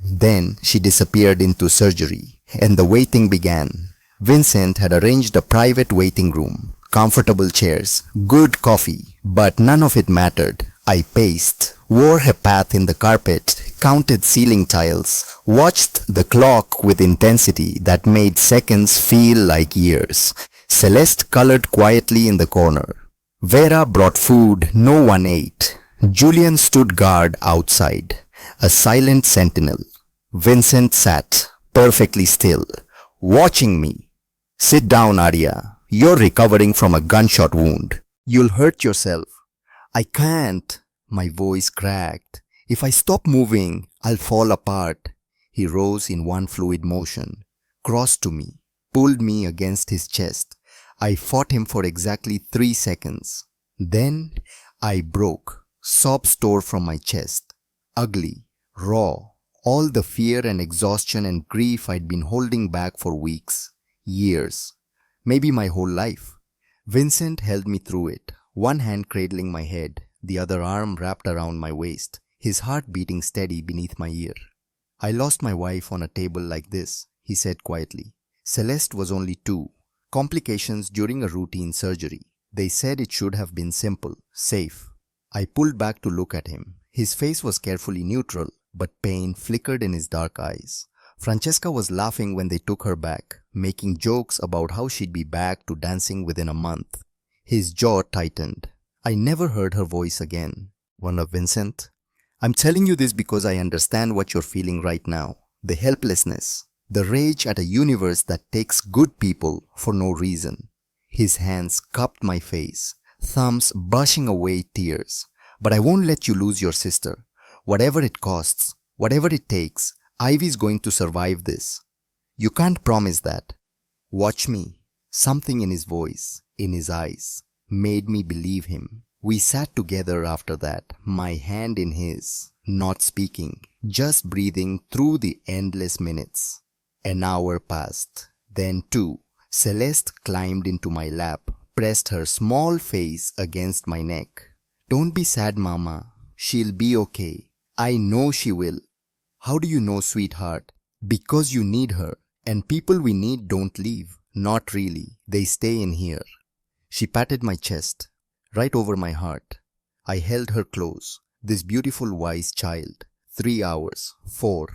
Then she disappeared into surgery, and the waiting began. Vincent had arranged a private waiting room, comfortable chairs, good coffee, but none of it mattered. I paced, wore a path in the carpet, counted ceiling tiles, watched the clock with intensity that made seconds feel like years. Celeste colored quietly in the corner. Vera brought food no one ate. Julian stood guard outside, a silent sentinel. Vincent sat, perfectly still, watching me. "Sit down, Arya. You're recovering from a gunshot wound. You'll hurt yourself." "I can't." My voice cracked. "If I stop moving, I'll fall apart." He rose in one fluid motion, crossed to me, pulled me against his chest. I fought him for exactly 3 seconds. Then I broke. Sobs tore from my chest. Ugly, raw, all the fear and exhaustion and grief I'd been holding back for weeks, years, maybe my whole life. Vincent held me through it, one hand cradling my head, the other arm wrapped around my waist, his heart beating steady beneath my ear. "I lost my wife on a table like this," he said quietly. "Celeste was only 2. Complications during a routine surgery. They said it should have been simple, safe." I pulled back to look at him. His face was carefully neutral, but pain flickered in his dark eyes. Francesca was laughing when they took her back, making jokes about how she'd be back to dancing within a month. His jaw tightened. I never heard her voice again. One of Vincent. "I'm telling you this because I understand what you're feeling right now. The helplessness, the rage at a universe that takes good people for no reason." His hands cupped my face, thumbs brushing away tears. "But I won't let you lose your sister. Whatever it costs, whatever it takes, Ivy's going to survive this. You can't promise that. Watch me." Something in his voice, in his eyes, made me believe him. We sat together after that, my hand in his, not speaking, just breathing through the endless minutes. An hour passed, then 2. Celeste climbed into my lap, pressed her small face against my neck. "Don't be sad, Mama. She'll be okay. I know she will." "How do you know, sweetheart?" "Because you need her, and people we need don't leave. Not really. They stay in here." She patted my chest, right over my heart. I held her close, this beautiful wise child. 3 hours, 4.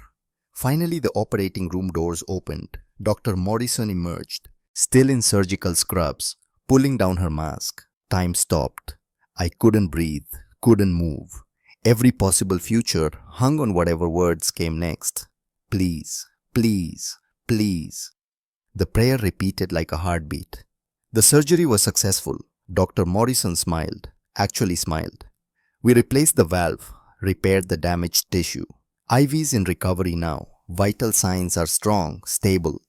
Finally the operating room doors opened. Dr. Morrison emerged, still in surgical scrubs, pulling down her mask. Time stopped. I couldn't breathe, couldn't move. Every possible future hung on whatever words came next. "Please, please, please." The prayer repeated like a heartbeat. The surgery was successful. Dr. Morrison smiled, actually smiled. We replaced the valve, repaired the damaged tissue. Ivy's in recovery now. Vital signs are strong, stable.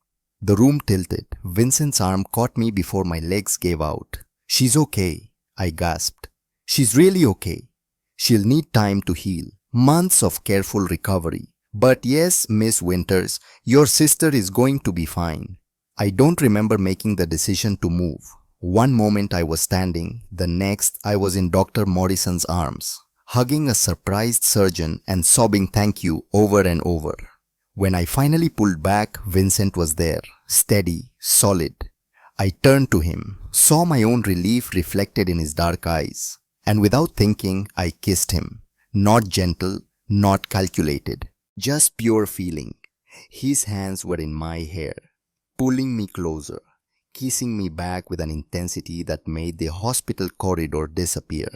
The room tilted. Vincent's arm caught me before my legs gave out. "She's okay," I gasped. "She's really okay. She'll need time to heal. Months of careful recovery. But yes, Miss Winters, your sister is going to be fine." I don't remember making the decision to move. One moment I was standing, the next I was in Dr. Morrison's arms, hugging a surprised surgeon and sobbing thank you over and over. When I finally pulled back, Vincent was there, steady, solid. I turned to him, saw my own relief reflected in his dark eyes. And without thinking, I kissed him. Not gentle, not calculated, just pure feeling. His hands were in my hair, pulling me closer, kissing me back with an intensity that made the hospital corridor disappear.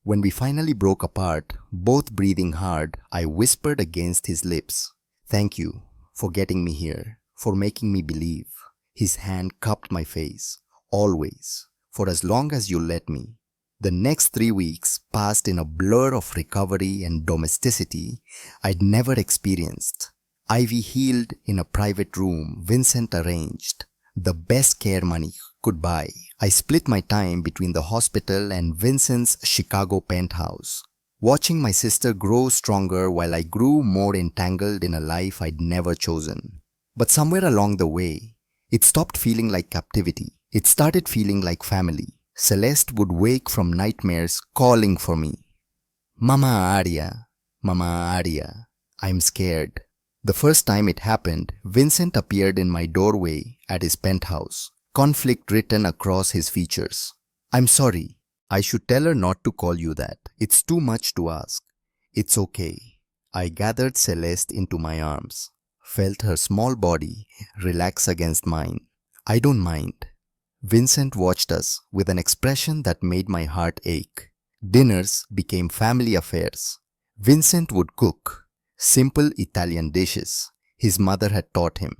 When we finally broke apart, both breathing hard, I whispered against his lips, "Thank you for getting me here, for making me believe." His hand cupped my face. "Always, for as long as you let me." The next 3 weeks passed in a blur of recovery and domesticity I'd never experienced. Ivy healed in a private room Vincent arranged, the best care money could buy. I split my time between the hospital and Vincent's Chicago penthouse, watching my sister grow stronger while I grew more entangled in a life I'd never chosen. But somewhere along the way, it stopped feeling like captivity. It started feeling like family. Celeste would wake from nightmares calling for me. Mama Aria, Mama Aria, I'm scared." The first time it happened, Vincent appeared in my doorway at his penthouse, conflict written across his features. "I'm sorry. I should tell her not to call you that. It's too much to ask." "It's okay." I gathered Celeste into my arms, felt her small body relax against mine. "I don't mind." Vincent watched us with an expression that made my heart ache. Dinners became family affairs. Vincent would cook simple Italian dishes his mother had taught him.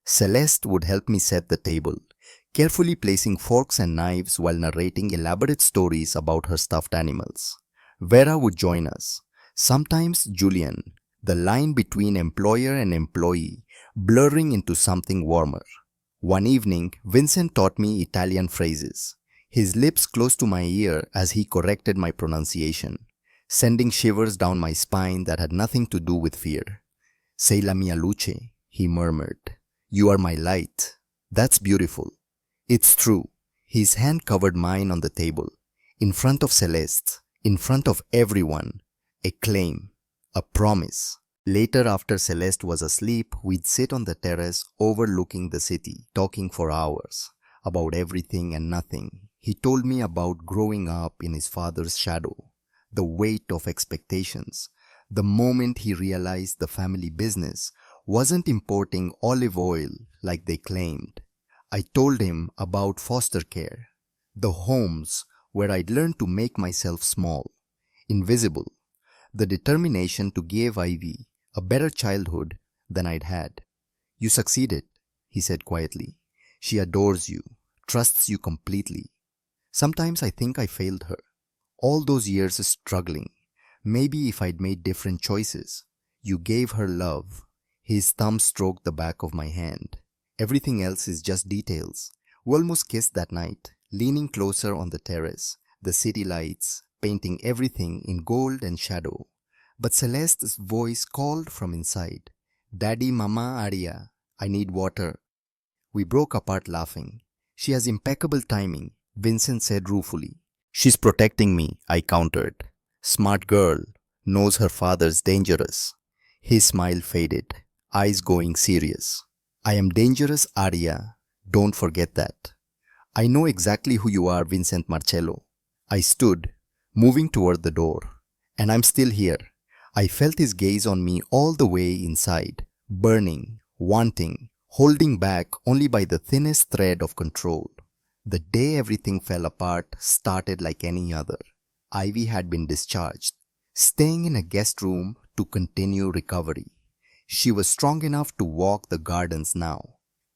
Celeste would help me set the table, carefully placing forks and knives while narrating elaborate stories about her stuffed animals. Vera would join us, sometimes Julian, the line between employer and employee blurring into something warmer. One evening, Vincent taught me Italian phrases, his lips close to my ear as he corrected my pronunciation, sending shivers down my spine that had nothing to do with fear. "Sei la mia luce," he murmured. "You are my light." "That's beautiful." "It's true." His hand covered mine on the table, in front of Celeste, in front of everyone. A claim, a promise. Later, after Celeste was asleep, we'd sit on the terrace overlooking the city, talking for hours, about everything and nothing. He told me about growing up in his father's shadow, the weight of expectations, the moment he realized the family business wasn't importing olive oil like they claimed. I told him about foster care, the homes where I'd learned to make myself small, invisible, the determination to give Ivy a better childhood than I'd had. "You succeeded," he said quietly. "She adores you, trusts you completely." Sometimes I think I failed her. All those years struggling. Maybe if I'd made different choices. "You gave her love." His thumb stroked the back of my hand. "Everything else is just details." We almost kissed that night, leaning closer on the terrace, the city lights painting everything in gold and shadow. But Celeste's voice called from inside. "Daddy, Mama Aria, I need water." We broke apart laughing. "She has impeccable timing," Vincent said ruefully. "She's protecting me," I countered. "Smart girl, knows her father's dangerous." His smile faded, eyes going serious. "I am dangerous, Aria. Don't forget that." "I know exactly who you are, Vincent Marcello." I stood, moving toward the door. "And I'm still here." I felt his gaze on me all the way inside, burning, wanting, holding back only by the thinnest thread of control. The day everything fell apart started like any other. Ivy had been discharged, staying in a guest room to continue recovery. She was strong enough to walk the gardens now,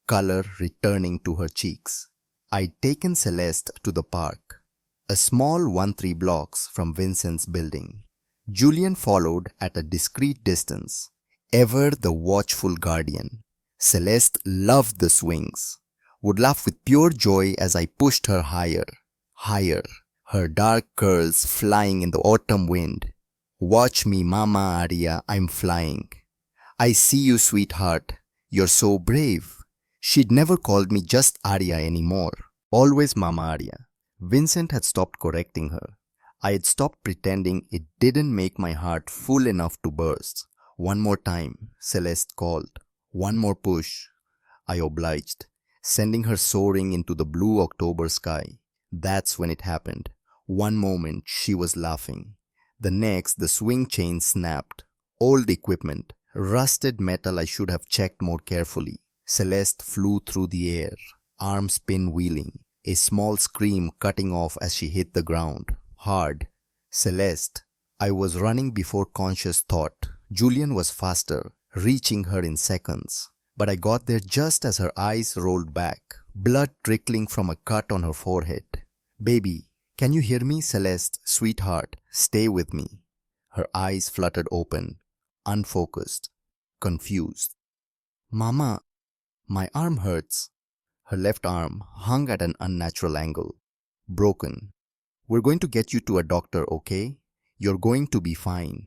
color returning to her cheeks. I'd taken Celeste to the park, a small 1-3 blocks from Vincent's building. Julian followed at a discreet distance, ever the watchful guardian. Celeste loved the swings, would laugh with pure joy as I pushed her higher, higher, her dark curls flying in the autumn wind. "Watch me, Mama Aria, I'm flying." "I see you, sweetheart. You're so brave." She'd never called me just Aria anymore, always Mama Aria. Vincent had stopped correcting her. I had stopped pretending it didn't make my heart full enough to burst. "One more time," Celeste called. "One more push." I obliged, sending her soaring into the blue October sky. That's when it happened. One moment she was laughing. The next the swing chain snapped. Old equipment, rusted metal I should have checked more carefully. Celeste flew through the air, arms pinwheeling, a small scream cutting off as she hit the ground. Hard. Celeste. I was running before conscious thought. Julian was faster, reaching her in seconds. But I got there just as her eyes rolled back, blood trickling from a cut on her forehead. Baby, can you hear me, Celeste? Sweetheart, stay with me. Her eyes fluttered open, unfocused, confused. Mama, my arm hurts. Her left arm hung at an unnatural angle. Broken. We're going to get you to a doctor, okay? You're going to be fine.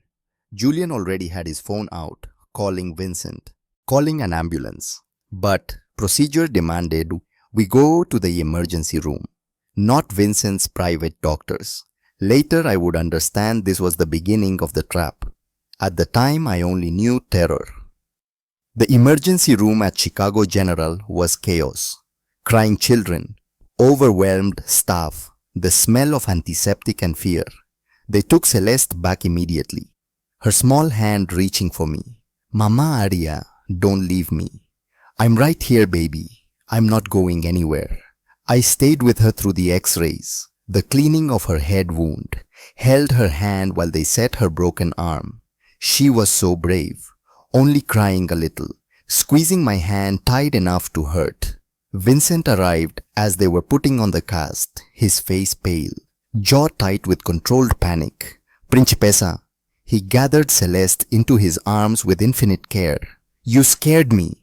Julian already had his phone out, calling Vincent, calling an ambulance. But procedure demanded we go to the emergency room, not Vincent's private doctors. Later I would understand this was the beginning of the trap. At the time I only knew terror. The emergency room at Chicago General was chaos. Crying children, overwhelmed staff, the smell of antiseptic and fear. They took Celeste back immediately, her small hand reaching for me. Mama Aria, don't leave me. I'm right here, baby. I'm not going anywhere. I stayed with her through the x-rays, the cleaning of her head wound, held her hand while they set her broken arm. She was so brave, only crying a little, squeezing my hand tight enough to hurt. Vincent arrived as they were putting on the cast, his face pale, jaw tight with controlled panic. Principessa, he gathered Celeste into his arms with infinite care. You scared me.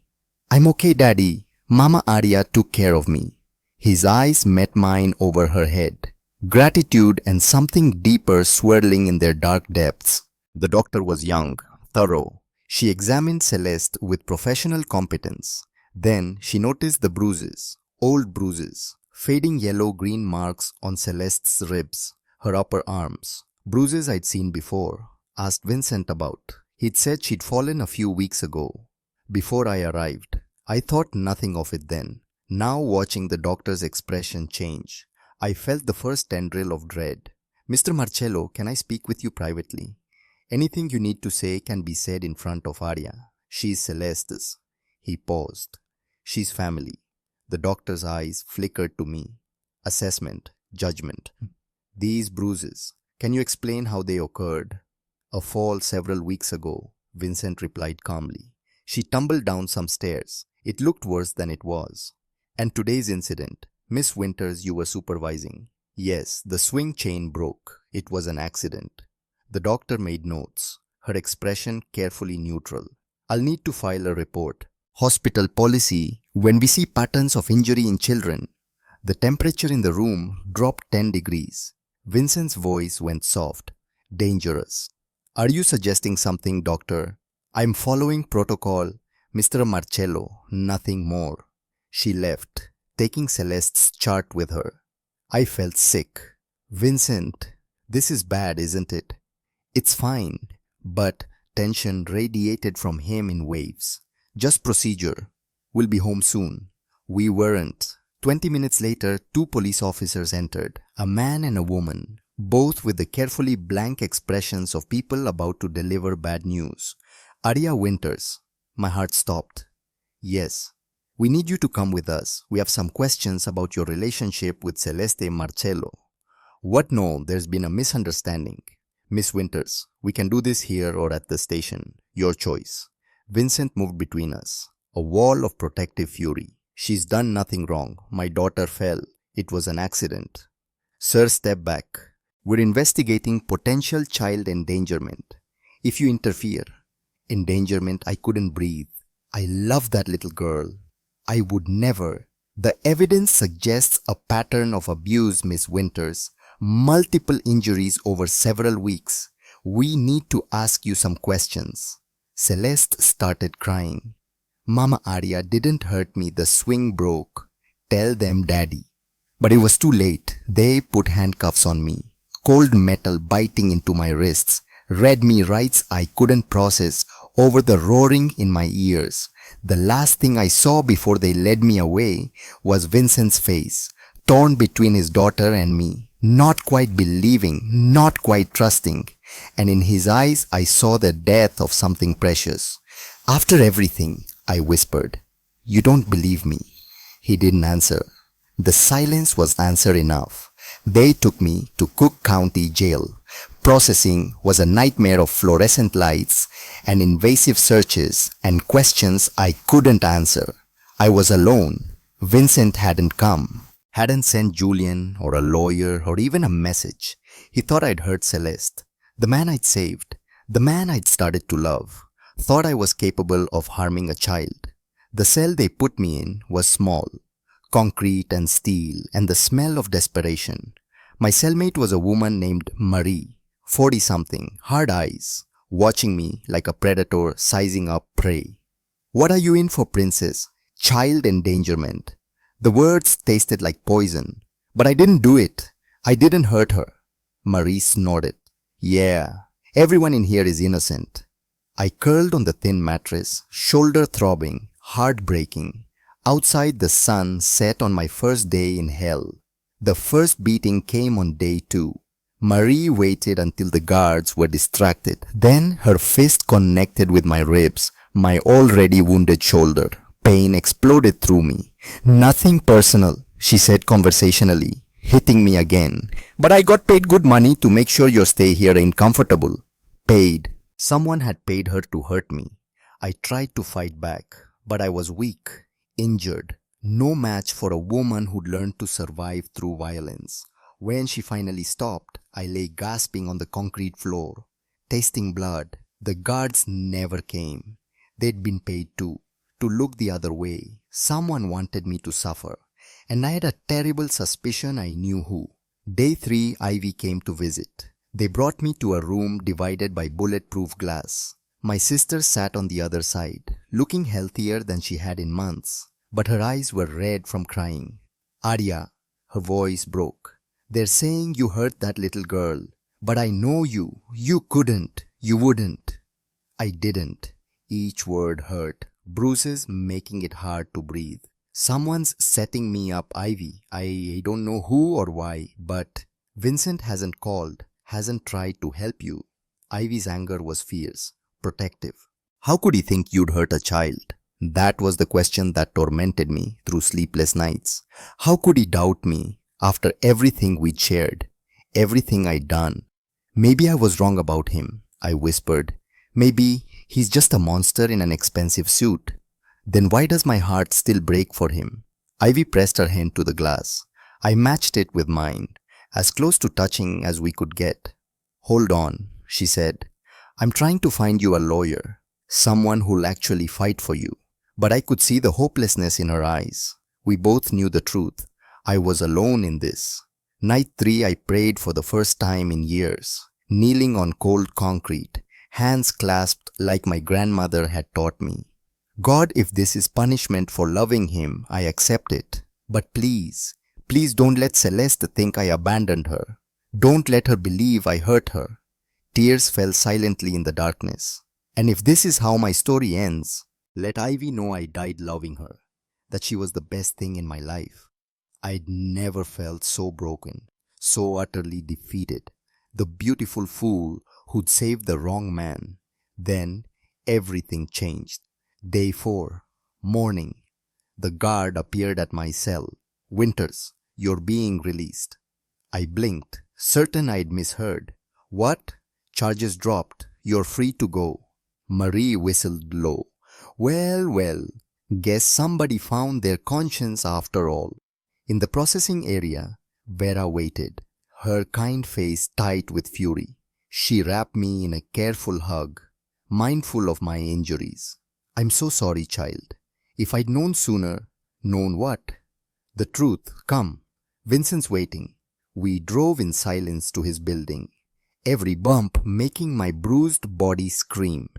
I'm okay, Daddy. Mama Aria took care of me. His eyes met mine over her head, gratitude and something deeper swirling in their dark depths. The doctor was young, thorough. She examined Celeste with professional competence. Then she noticed the bruises, old bruises, fading yellow-green marks on Celeste's ribs, her upper arms. Bruises I'd seen before. Asked Vincent about. He'd said she'd fallen a few weeks ago, before I arrived. I thought nothing of it then. Now watching the doctor's expression change, I felt the first tendril of dread. Mr. Marcello, can I speak with you privately? Anything you need to say can be said in front of Aria. She's Celeste's. He paused. She's family. The doctor's eyes flickered to me. Assessment, judgment. These bruises, can you explain how they occurred? A fall several weeks ago, Vincent replied calmly. She tumbled down some stairs. It looked worse than it was. And today's incident, Miss Winters, you were supervising. Yes, the swing chain broke. It was an accident. The doctor made notes, her expression carefully neutral. I'll need to file a report. Hospital policy, when we see patterns of injury in children. The temperature in the room dropped 10 degrees. Vincent's voice went soft. Dangerous. Are you suggesting something, doctor? I'm following protocol. Mr. Marcello, nothing more. She left, taking Celeste's chart with her. I felt sick. Vincent, this is bad, isn't it? It's fine, but tension radiated from him in waves. Just procedure. We'll be home soon. We weren't. 20 minutes later, 2 police officers entered, a man and a woman, both with the carefully blank expressions of people about to deliver bad news. Aria Winters. My heart stopped. Yes. We need you to come with us. We have some questions about your relationship with Celeste Marcello. What? No, there's been a misunderstanding. Miss Winters, we can do this here or at the station. Your choice. Vincent moved between us. A wall of protective fury. She's done nothing wrong. My daughter fell. It was an accident. Sir, step back. We're investigating potential child endangerment. If you interfere. Endangerment, I couldn't breathe. I love that little girl. I would never. The evidence suggests a pattern of abuse, Miss Winters. Multiple injuries over several weeks. We need to ask you some questions. Celeste started crying. Mama Aria didn't hurt me. The swing broke. Tell them, Daddy. But it was too late. They put handcuffs on me. Cold metal biting into my wrists. Read me rights I couldn't process over the roaring in my ears. The last thing I saw before they led me away was Vincent's face, torn between his daughter and me. not quite believing, not quite trusting, and in his eyes I saw the death of something precious. After everything, I whispered, "You don't believe me." He didn't answer. The silence was answer enough. They took me to Cook County Jail. Processing was a nightmare of fluorescent lights and invasive searches and questions I couldn't answer. I was alone. Vincent hadn't come, hadn't sent Julian or a lawyer or even a message. He thought I'd hurt Celeste, the man I'd saved, the man I'd started to love, thought I was capable of harming a child. The cell they put me in was small, concrete and steel and the smell of desperation. My cellmate was a woman named Marie, 40-something, hard eyes, watching me like a predator sizing up prey. "What are you in for, princess? Child endangerment." The words tasted like poison, but I didn't do it. I didn't hurt her. Marie snorted. "Yeah, everyone in here is innocent." I curled on the thin mattress, shoulder throbbing, heart breaking. Outside, the sun set on my first day in hell. The first beating came on day 2. Marie waited until the guards were distracted. Then her fist connected with my ribs, my already wounded shoulder. Pain exploded through me. "Nothing personal," she said conversationally, hitting me again. "But I got paid good money to make sure your stay here ain't comfortable." Paid. Someone had paid her to hurt me. I tried to fight back, but I was weak, injured, no match for a woman who'd learned to survive through violence. When she finally stopped, I lay gasping on the concrete floor, tasting blood. The guards never came. They'd been paid too, to look the other way. Someone wanted me to suffer, and I had a terrible suspicion I knew who. Day 3, Ivy came to visit. They brought me to a room divided by bulletproof glass. My sister sat on the other side, looking healthier than she had in months, but her eyes were red from crying. "Arya," her voice broke. "They're saying you hurt that little girl, but I know you. You couldn't. You wouldn't." I didn't. Each word hurt, bruises making it hard to breathe. "Someone's setting me up, Ivy. I don't know who or why, but Vincent hasn't called, hasn't tried to help you." Ivy's anger was fierce, protective. How could he think you'd hurt a child? That was the question that tormented me through sleepless nights. How could he doubt me after everything we'd shared, everything I'd done? "Maybe I was wrong about him," I whispered. "Maybe he's just a monster in an expensive suit. Then why does my heart still break for him?" Ivy pressed her hand to the glass. I matched it with mine, as close to touching as we could get. "Hold on," she said. "I'm trying to find you a lawyer, someone who'll actually fight for you." But I could see the hopelessness in her eyes. We both knew the truth. I was alone in this. Night 3, I prayed for the first time in years, kneeling on cold concrete, hands clasped like my grandmother had taught me. "God, if this is punishment for loving him, I accept it. But please, please don't let Celeste think I abandoned her. Don't let her believe I hurt her." Tears fell silently in the darkness. "And if this is how my story ends, let Ivy know I died loving her, that she was the best thing in my life." I'd never felt so broken, so utterly defeated. The beautiful fool who'd saved the wrong man. Then everything changed. Day 4, morning. The guard appeared at my cell. "Winters, you're being released." I blinked, certain I'd misheard. "What?" "Charges dropped. You're free to go." Marie whistled low. Well, well, guess somebody found their conscience after all. In the processing area, Vera waited, her kind face tight with fury. She wrapped me in a careful hug, mindful of my injuries. "I'm so sorry, child. If I'd known sooner." "Known what?" "The truth. Come. Vincent's waiting." We drove in silence to his building, every bump making my bruised body scream.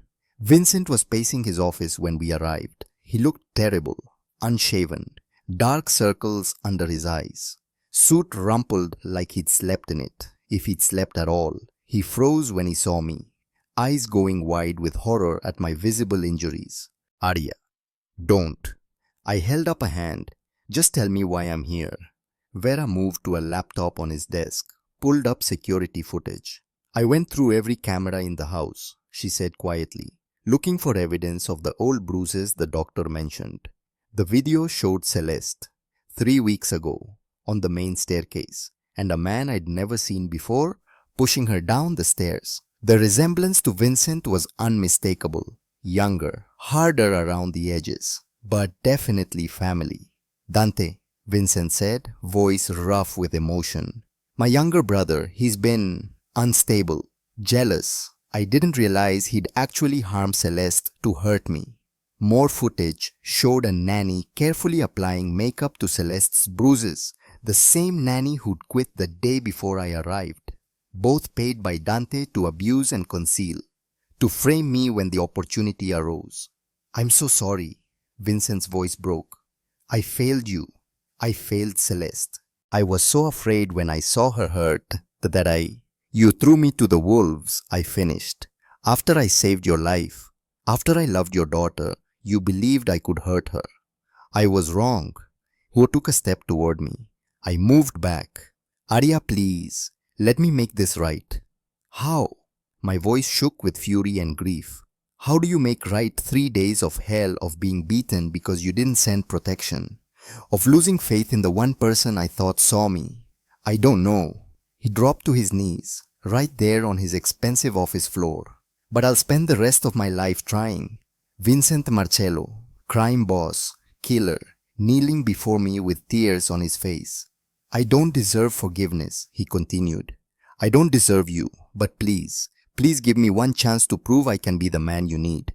Vincent was pacing his office when we arrived. He looked terrible, unshaven, dark circles under his eyes, suit rumpled like he'd slept in it, if he'd slept at all. He froze when he saw me, eyes going wide with horror at my visible injuries. "Arya, don't." I held up a hand. "Just tell me why I'm here." Vera moved to a laptop on his desk, pulled up security footage. I went through every camera in the house, she said quietly, looking for evidence of the old bruises the doctor mentioned. The video showed Celeste, 3 weeks ago, on the main staircase, and a man I'd never seen before pushing her down the stairs. The resemblance to Vincent was unmistakable. Younger, harder around the edges, but definitely family. Dante, Vincent said, voice rough with emotion. My younger brother, he's been unstable, jealous. I didn't realize he'd actually harm Celeste to hurt me. More footage showed a nanny carefully applying makeup to Celeste's bruises, the same nanny who'd quit the day before I arrived. Both paid by Dante to abuse and conceal, to frame me when the opportunity arose. I'm so sorry, Vincent's voice broke. I failed you. I failed Celeste. I was so afraid when I saw her hurt that You threw me to the wolves, I finished. After I saved your life, after I loved your daughter, you believed I could hurt her. I was wrong. Who took a step toward me? I moved back. Arya, please, let me make this right. How? My voice shook with fury and grief. How do you make right 3 days of hell of being beaten because you didn't send protection? Of losing faith in the one person I thought saw me? I don't know. He dropped to his knees, right there on his expensive office floor. But I'll spend the rest of my life trying. Vincent Marcello, crime boss, killer, kneeling before me with tears on his face. I don't deserve forgiveness, he continued. I don't deserve you, but please give me one chance to prove I can be the man you need.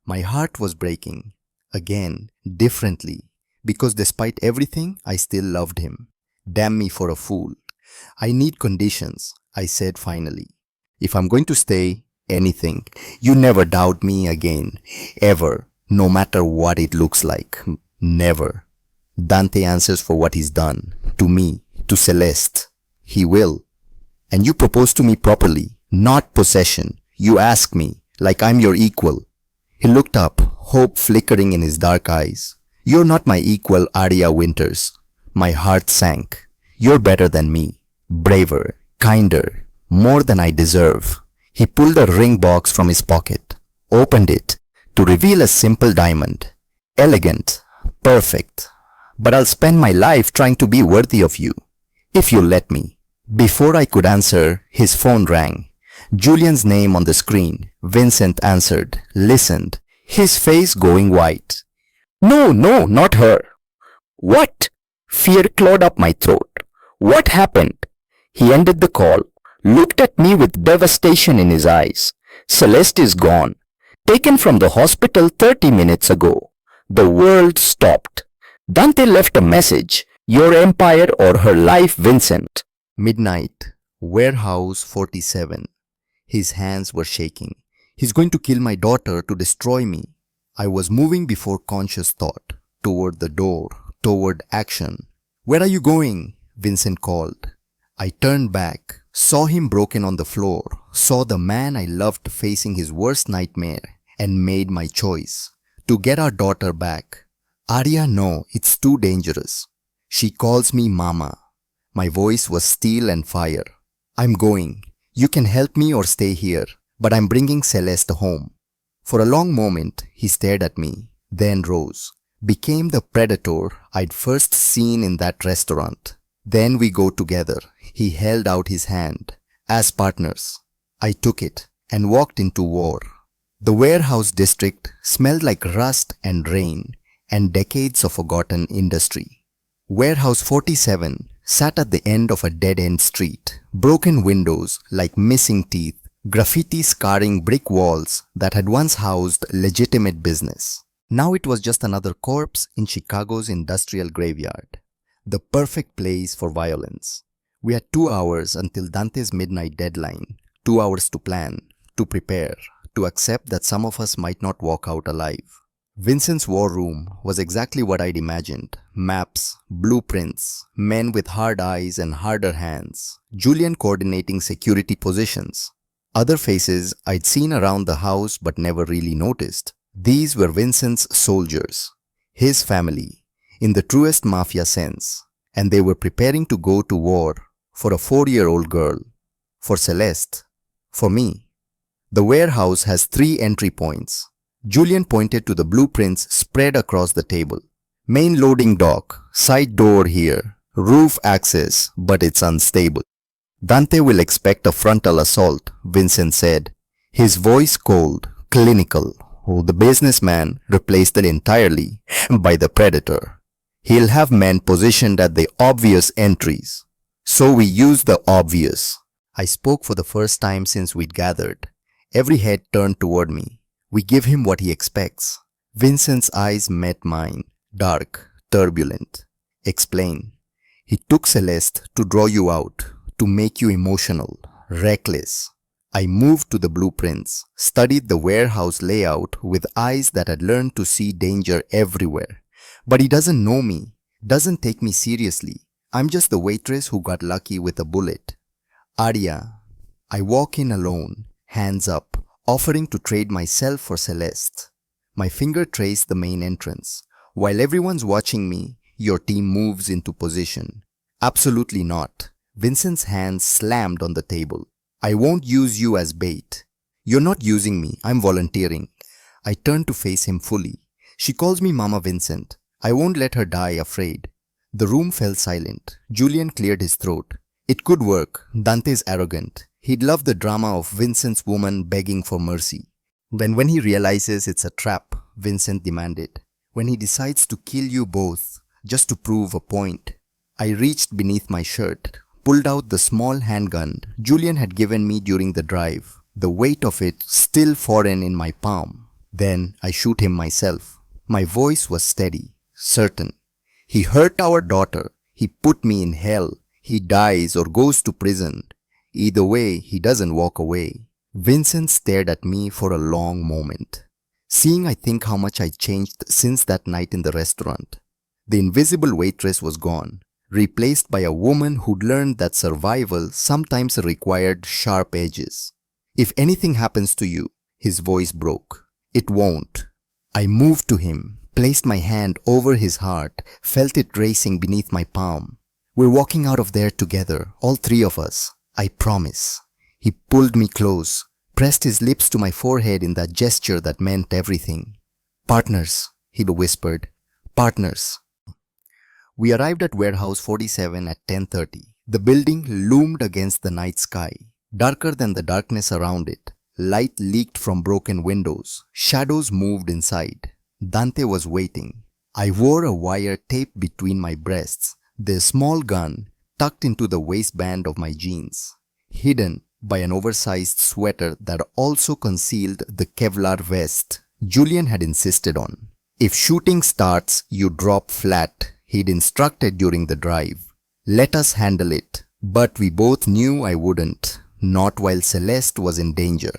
My heart was breaking. Again, differently, because despite everything, I still loved him. Damn me for a fool. I need conditions, I said finally. If I'm going to stay, anything, you never doubt me again, ever, no matter what it looks like. Never. Dante answers for what he's done, to me, to Celeste. He will. And you propose to me properly, not possession. You ask me, like I'm your equal. He looked up, hope flickering in his dark eyes. You're not my equal, Arya Winters. My heart sank. You're better than me. Braver, kinder, more than I deserve. He pulled a ring box from his pocket, opened it, to reveal a simple diamond. Elegant, perfect. But I'll spend my life trying to be worthy of you, if you'll let me. Before I could answer, his phone rang. Julian's name on the screen. Vincent answered, listened, his face going white. No, not her. What? Fear clawed up my throat. What happened? He ended the call, looked at me with devastation in his eyes. Celeste is gone. Taken from the hospital 30 minutes ago. The world stopped. Dante left a message. Your empire or her life, Vincent. Midnight. Warehouse 47. His hands were shaking. He's going to kill my daughter to destroy me. I was moving before conscious thought. Toward the door. Toward action. Where are you going? Vincent called. I turned back. Saw him broken on the floor. Saw the man I loved facing his worst nightmare. And made my choice. To get our daughter back. Arya, no, it's too dangerous. She calls me Mama. My voice was steel and fire. I'm going. You can help me or stay here, but I'm bringing Celeste home. For a long moment, he stared at me, then rose. Became the predator I'd first seen in that restaurant. Then we go together. He held out his hand. As partners. I took it and walked into war. The warehouse district smelled like rust and rain and decades of forgotten industry. Warehouse 47 sat at the end of a dead-end street, broken windows like missing teeth, graffiti scarring brick walls that had once housed legitimate business. Now it was just another corpse in Chicago's industrial graveyard, the perfect place for violence. We had 2 hours until Dante's midnight deadline, 2 hours to plan, to prepare, to accept that some of us might not walk out alive. Vincent's war room was exactly what I'd imagined. Maps, blueprints, men with hard eyes and harder hands, Julian coordinating security positions. Other faces I'd seen around the house but never really noticed. These were Vincent's soldiers, his family, in the truest Mafia sense. and they were preparing to go to war for a 4-year-old girl, for Celeste, for me. The warehouse has 3 entry points. Julian pointed to the blueprints spread across the table. Main loading dock, side door here, roof access, but it's unstable. Dante will expect a frontal assault, Vincent said, his voice cold, clinical. Oh, the businessman replaced it entirely by the predator. He'll have men positioned at the obvious entries. So we use the obvious. I spoke for the first time since we'd gathered. Every head turned toward me. We give him what he expects. Vincent's eyes met mine, dark, turbulent. Explain. He took Celeste to draw you out, to make you emotional, reckless. I moved to the blueprints, studied the warehouse layout with eyes that had learned to see danger everywhere. But he doesn't know me, doesn't take me seriously. I'm just the waitress who got lucky with a bullet. Arya. I walk in alone, hands up, offering to trade myself for Celeste. My finger traced the main entrance. While everyone's watching me, your team moves into position. Absolutely not. Vincent's hands slammed on the table. I won't use you as bait. You're not using me, I'm volunteering. I turn to face him fully. She calls me Mama Vincent. I won't let her die afraid. The room fell silent. Julian cleared his throat. It could work. Dante's arrogant. He'd love the drama of Vincent's woman begging for mercy. Then when he realizes it's a trap, Vincent demanded. When he decides to kill you both, just to prove a point. I reached beneath my shirt, pulled out the small handgun Julian had given me during the drive, the weight of it still foreign in my palm. Then I shoot him myself. My voice was steady, certain. He hurt our daughter. He put me in hell. He dies or goes to prison. Either way, he doesn't walk away. Vincent stared at me for a long moment. Seeing, I think, how much I changed since that night in the restaurant. The invisible waitress was gone, replaced by a woman who'd learned that survival sometimes required sharp edges. If anything happens to you, his voice broke. It won't. I moved to him, placed my hand over his heart, felt it racing beneath my palm. We're walking out of there together, all 3 of us. I promise. He pulled me close, pressed his lips to my forehead in that gesture that meant everything. Partners, he whispered. Partners. We arrived at Warehouse 47 at 10:30. The building loomed against the night sky, darker than the darkness around it. Light leaked from broken windows. Shadows moved inside. Dante was waiting. I wore a wire taped between my breasts, the small gun tucked into the waistband of my jeans, hidden by an oversized sweater that also concealed the Kevlar vest Julian had insisted on. If shooting starts, you drop flat, he'd instructed during the drive. Let us handle it. But we both knew I wouldn't, not while Celeste was in danger.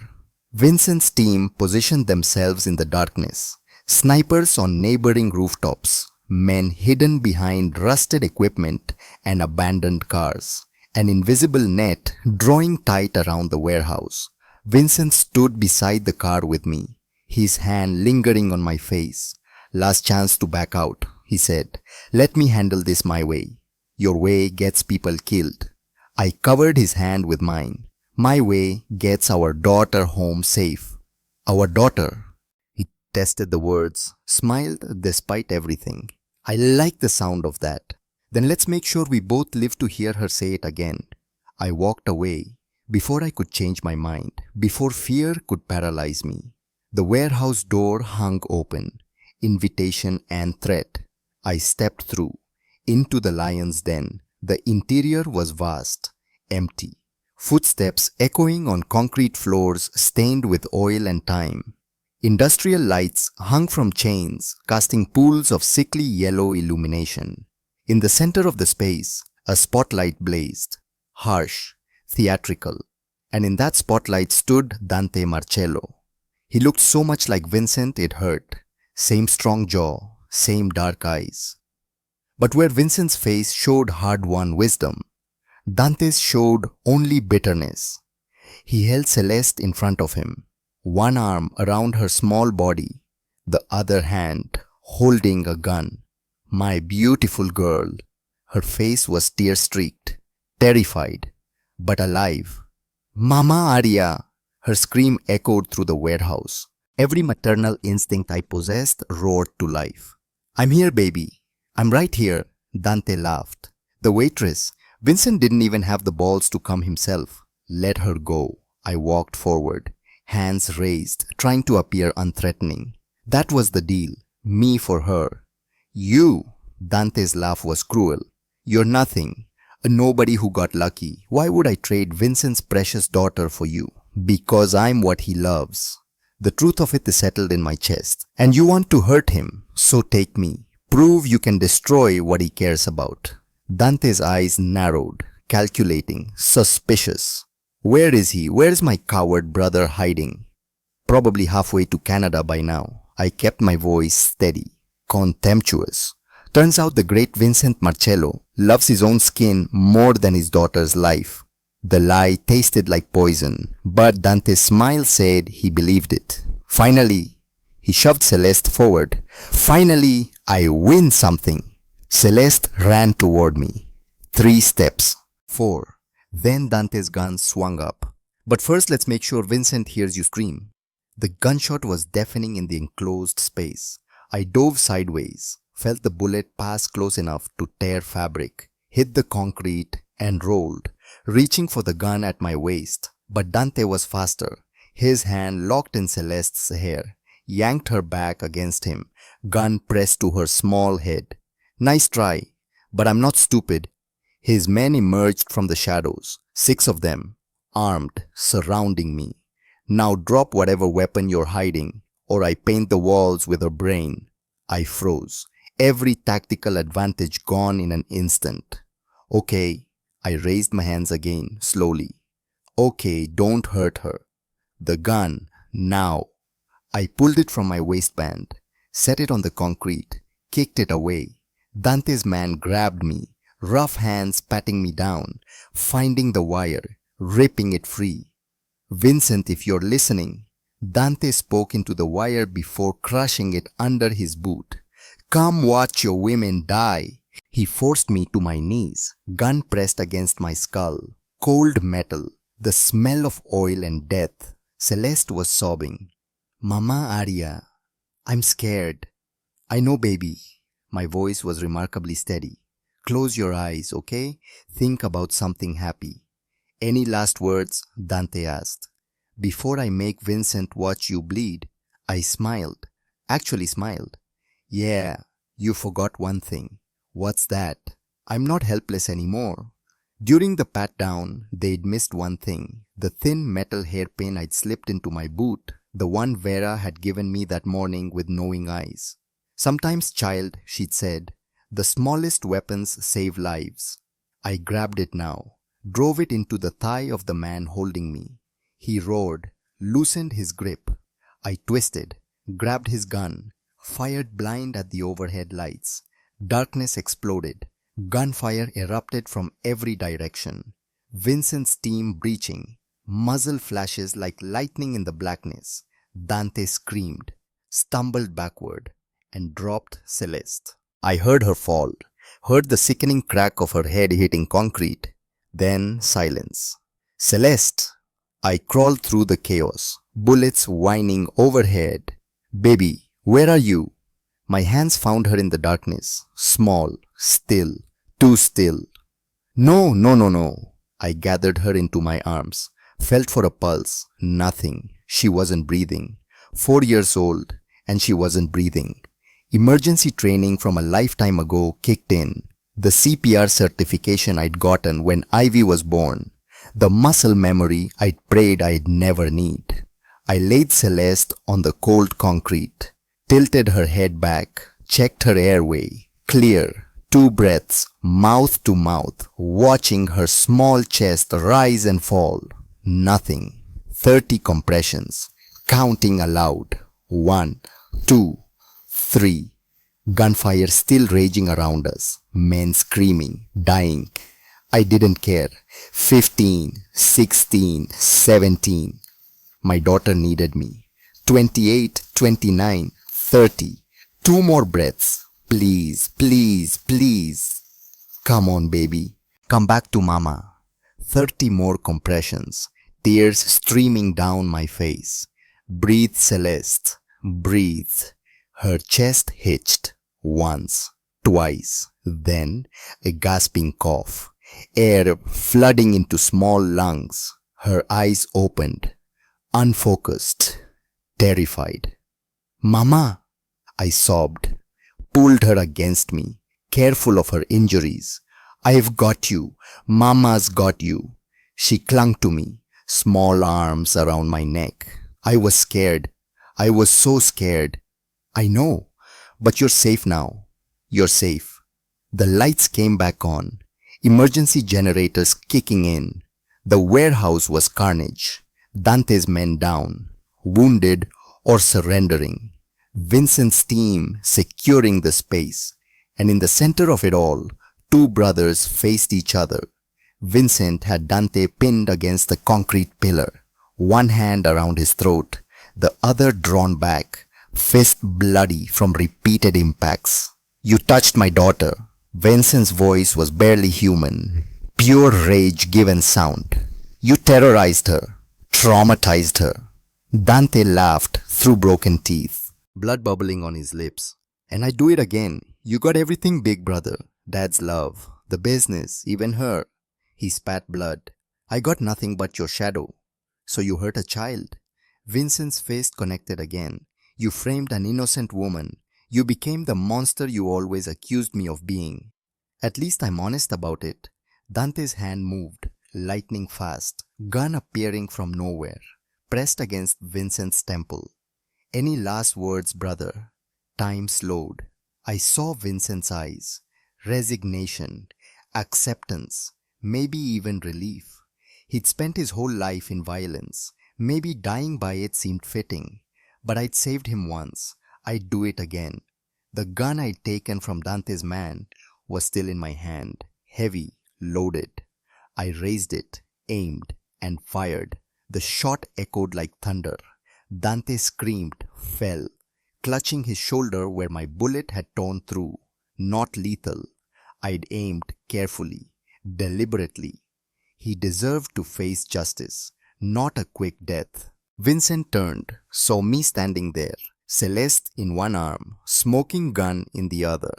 Vincent's team positioned themselves in the darkness. Snipers on neighboring rooftops, men hidden behind rusted equipment and abandoned cars. An invisible net drawing tight around the warehouse. Vincent stood beside the car with me, his hand lingering on my face. Last chance to back out, he said. Let me handle this my way. Your way gets people killed. I covered his hand with mine. My way gets our daughter home safe. Our daughter. He tested the words, smiled despite everything. I like the sound of that. Then let's make sure we both live to hear her say it again. I walked away before I could change my mind, before fear could paralyze me. The warehouse door hung open, invitation and threat. I stepped through, into the lion's den. The interior was vast, empty. Footsteps echoing on concrete floors stained with oil and time. Industrial lights hung from chains, casting pools of sickly yellow illumination. In the center of the space, a spotlight blazed, harsh, theatrical, and in that spotlight stood Dante Marcello. He looked so much like Vincent it hurt. Same strong jaw, same dark eyes. But where Vincent's face showed hard-won wisdom, Dante's showed only bitterness. He held Celeste in front of him, one arm around her small body, the other hand holding a gun. My beautiful girl. Her face was tear-streaked, terrified, but alive. Mama Arya! Her scream echoed through the warehouse. Every maternal instinct I possessed roared to life. I'm here, baby. I'm right here, Dante laughed. The waitress, Vincent didn't even have the balls to come himself. Let her go. I walked forward, hands raised, trying to appear unthreatening. That was the deal. Me for her. You! Dante's laugh was cruel. You're nothing. A nobody who got lucky. Why would I trade Vincent's precious daughter for you? Because I'm what he loves. The truth of it is settled in my chest. And you want to hurt him, so take me. Prove you can destroy what he cares about. Dante's eyes narrowed, calculating, suspicious. Where is he? Where's my coward brother hiding? Probably halfway to Canada by now. I kept my voice steady, contemptuous. Turns out the great Vincent Marcello loves his own skin more than his daughter's life. The lie tasted like poison, but Dante's smile said he believed it. Finally, he shoved Celeste forward. Finally, I win something. Celeste ran toward me. 3 steps. 4. Then Dante's gun swung up. But first let's make sure Vincent hears you scream. The gunshot was deafening in the enclosed space. I dove sideways, felt the bullet pass close enough to tear fabric, hit the concrete and rolled, reaching for the gun at my waist. But Dante was faster. His hand locked in Celeste's hair, yanked her back against him, gun pressed to her small head. Nice try, but I'm not stupid. His men emerged from the shadows, 6 of them, armed, surrounding me. Now drop whatever weapon you're hiding, or I paint the walls with her brain. I froze, every tactical advantage gone in an instant. Okay, I raised my hands again, slowly. Okay, don't hurt her. The gun, now. I pulled it from my waistband, set it on the concrete, kicked it away. Dante's man grabbed me, rough hands patting me down, finding the wire, ripping it free. Vincent, if you're listening, Dante spoke into the wire before crushing it under his boot. Come watch your women die. He forced me to my knees, gun pressed against my skull. Cold metal, the smell of oil and death. Celeste was sobbing. Mama Arya, I'm scared. I know, baby. My voice was remarkably steady. Close your eyes, okay? Think about something happy. Any last words? Dante asked. Before I make Vincent watch you bleed, I smiled. Actually smiled. Yeah, you forgot one thing. What's that? I'm not helpless anymore. During the pat-down, they'd missed one thing. The thin metal hairpin I'd slipped into my boot, the one Vera had given me that morning with knowing eyes. Sometimes, child, she'd said, the smallest weapons save lives. I grabbed it now, drove it into the thigh of the man holding me. He roared, loosened his grip. I twisted, grabbed his gun, fired blind at the overhead lights. Darkness exploded. Gunfire erupted from every direction. Vincent's team breaching, muzzle flashes like lightning in the blackness. Dante screamed, stumbled backward, and dropped Celeste. I heard her fall, heard the sickening crack of her head hitting concrete. Then silence. Celeste! I crawled through the chaos, bullets whining overhead. Baby, where are you? My hands found her in the darkness, small, still, too still. No, no, no, no. I gathered her into my arms, felt for a pulse. Nothing. She wasn't breathing. 4 years old, and she wasn't breathing. Emergency training from a lifetime ago kicked in. The CPR certification I'd gotten when Ivy was born. The muscle memory I'd prayed I'd never need. I laid Celeste on the cold concrete, tilted her head back, checked her airway, clear, 2 breaths, mouth to mouth, watching her small chest rise and fall. Nothing. 30 compressions, counting aloud. 1, 2, 3. Gunfire still raging around us. Men screaming, dying. I didn't care. 15, 16, 17. My daughter needed me. 28, 29, 30. 2 more breaths. Please, please, please. Come on, baby. Come back to mama. 30 more compressions. Tears streaming down my face. Breathe, Celeste. Breathe. Her chest hitched. Once. Twice. Then a gasping cough. Air flooding into small lungs. Her eyes opened. Unfocused. Terrified. Mama! I sobbed. Pulled her against me. Careful of her injuries. I've got you. Mama's got you. She clung to me, small arms around my neck. I was scared. I was so scared. I know, but you're safe now. You're safe. The lights came back on. Emergency generators kicking in. The warehouse was carnage. Dante's men down, wounded or surrendering. Vincent's team securing the space. And in the center of it all, two brothers faced each other. Vincent had Dante pinned against the concrete pillar, one hand around his throat, the other drawn back, fist bloody from repeated impacts. You touched my daughter. Vincent's voice was barely human, pure rage given sound. You terrorized her, traumatized her. Dante laughed through broken teeth, blood bubbling on his lips. And I do it again. You got everything, big brother. Dad's love, the business, even her. He spat blood. I got nothing but your shadow. So you hurt a child. Vincent's face connected again. You framed an innocent woman. You became the monster you always accused me of being. At least I'm honest about it. Dante's hand moved, lightning fast, gun appearing from nowhere, pressed against Vincent's temple. Any last words, brother? Time slowed. I saw Vincent's eyes. Resignation, acceptance, maybe even relief. He'd spent his whole life in violence. Maybe dying by it seemed fitting. But I'd saved him once. I'd do it again. The gun I'd taken from Dante's man was still in my hand, heavy, loaded. I raised it, aimed, and fired. The shot echoed like thunder. Dante screamed, fell, clutching his shoulder where my bullet had torn through. Not lethal. I'd aimed carefully, deliberately. He deserved to face justice, not a quick death. Vincent turned, saw me standing there, Celeste in one arm, smoking gun in the other.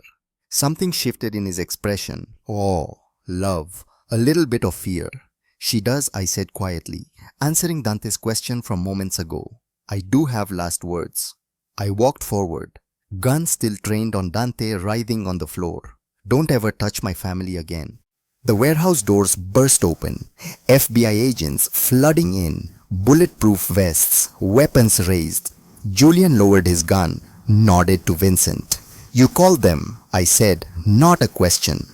Something shifted in his expression. Awe, love, a little bit of fear. She does, I said quietly, answering Dante's question from moments ago. I do have last words. I walked forward, gun still trained on Dante writhing on the floor. Don't ever touch my family again. The warehouse doors burst open, FBI agents flooding in, bulletproof vests, weapons raised. Julian lowered his gun, nodded to Vincent. You called them, I said, not a question.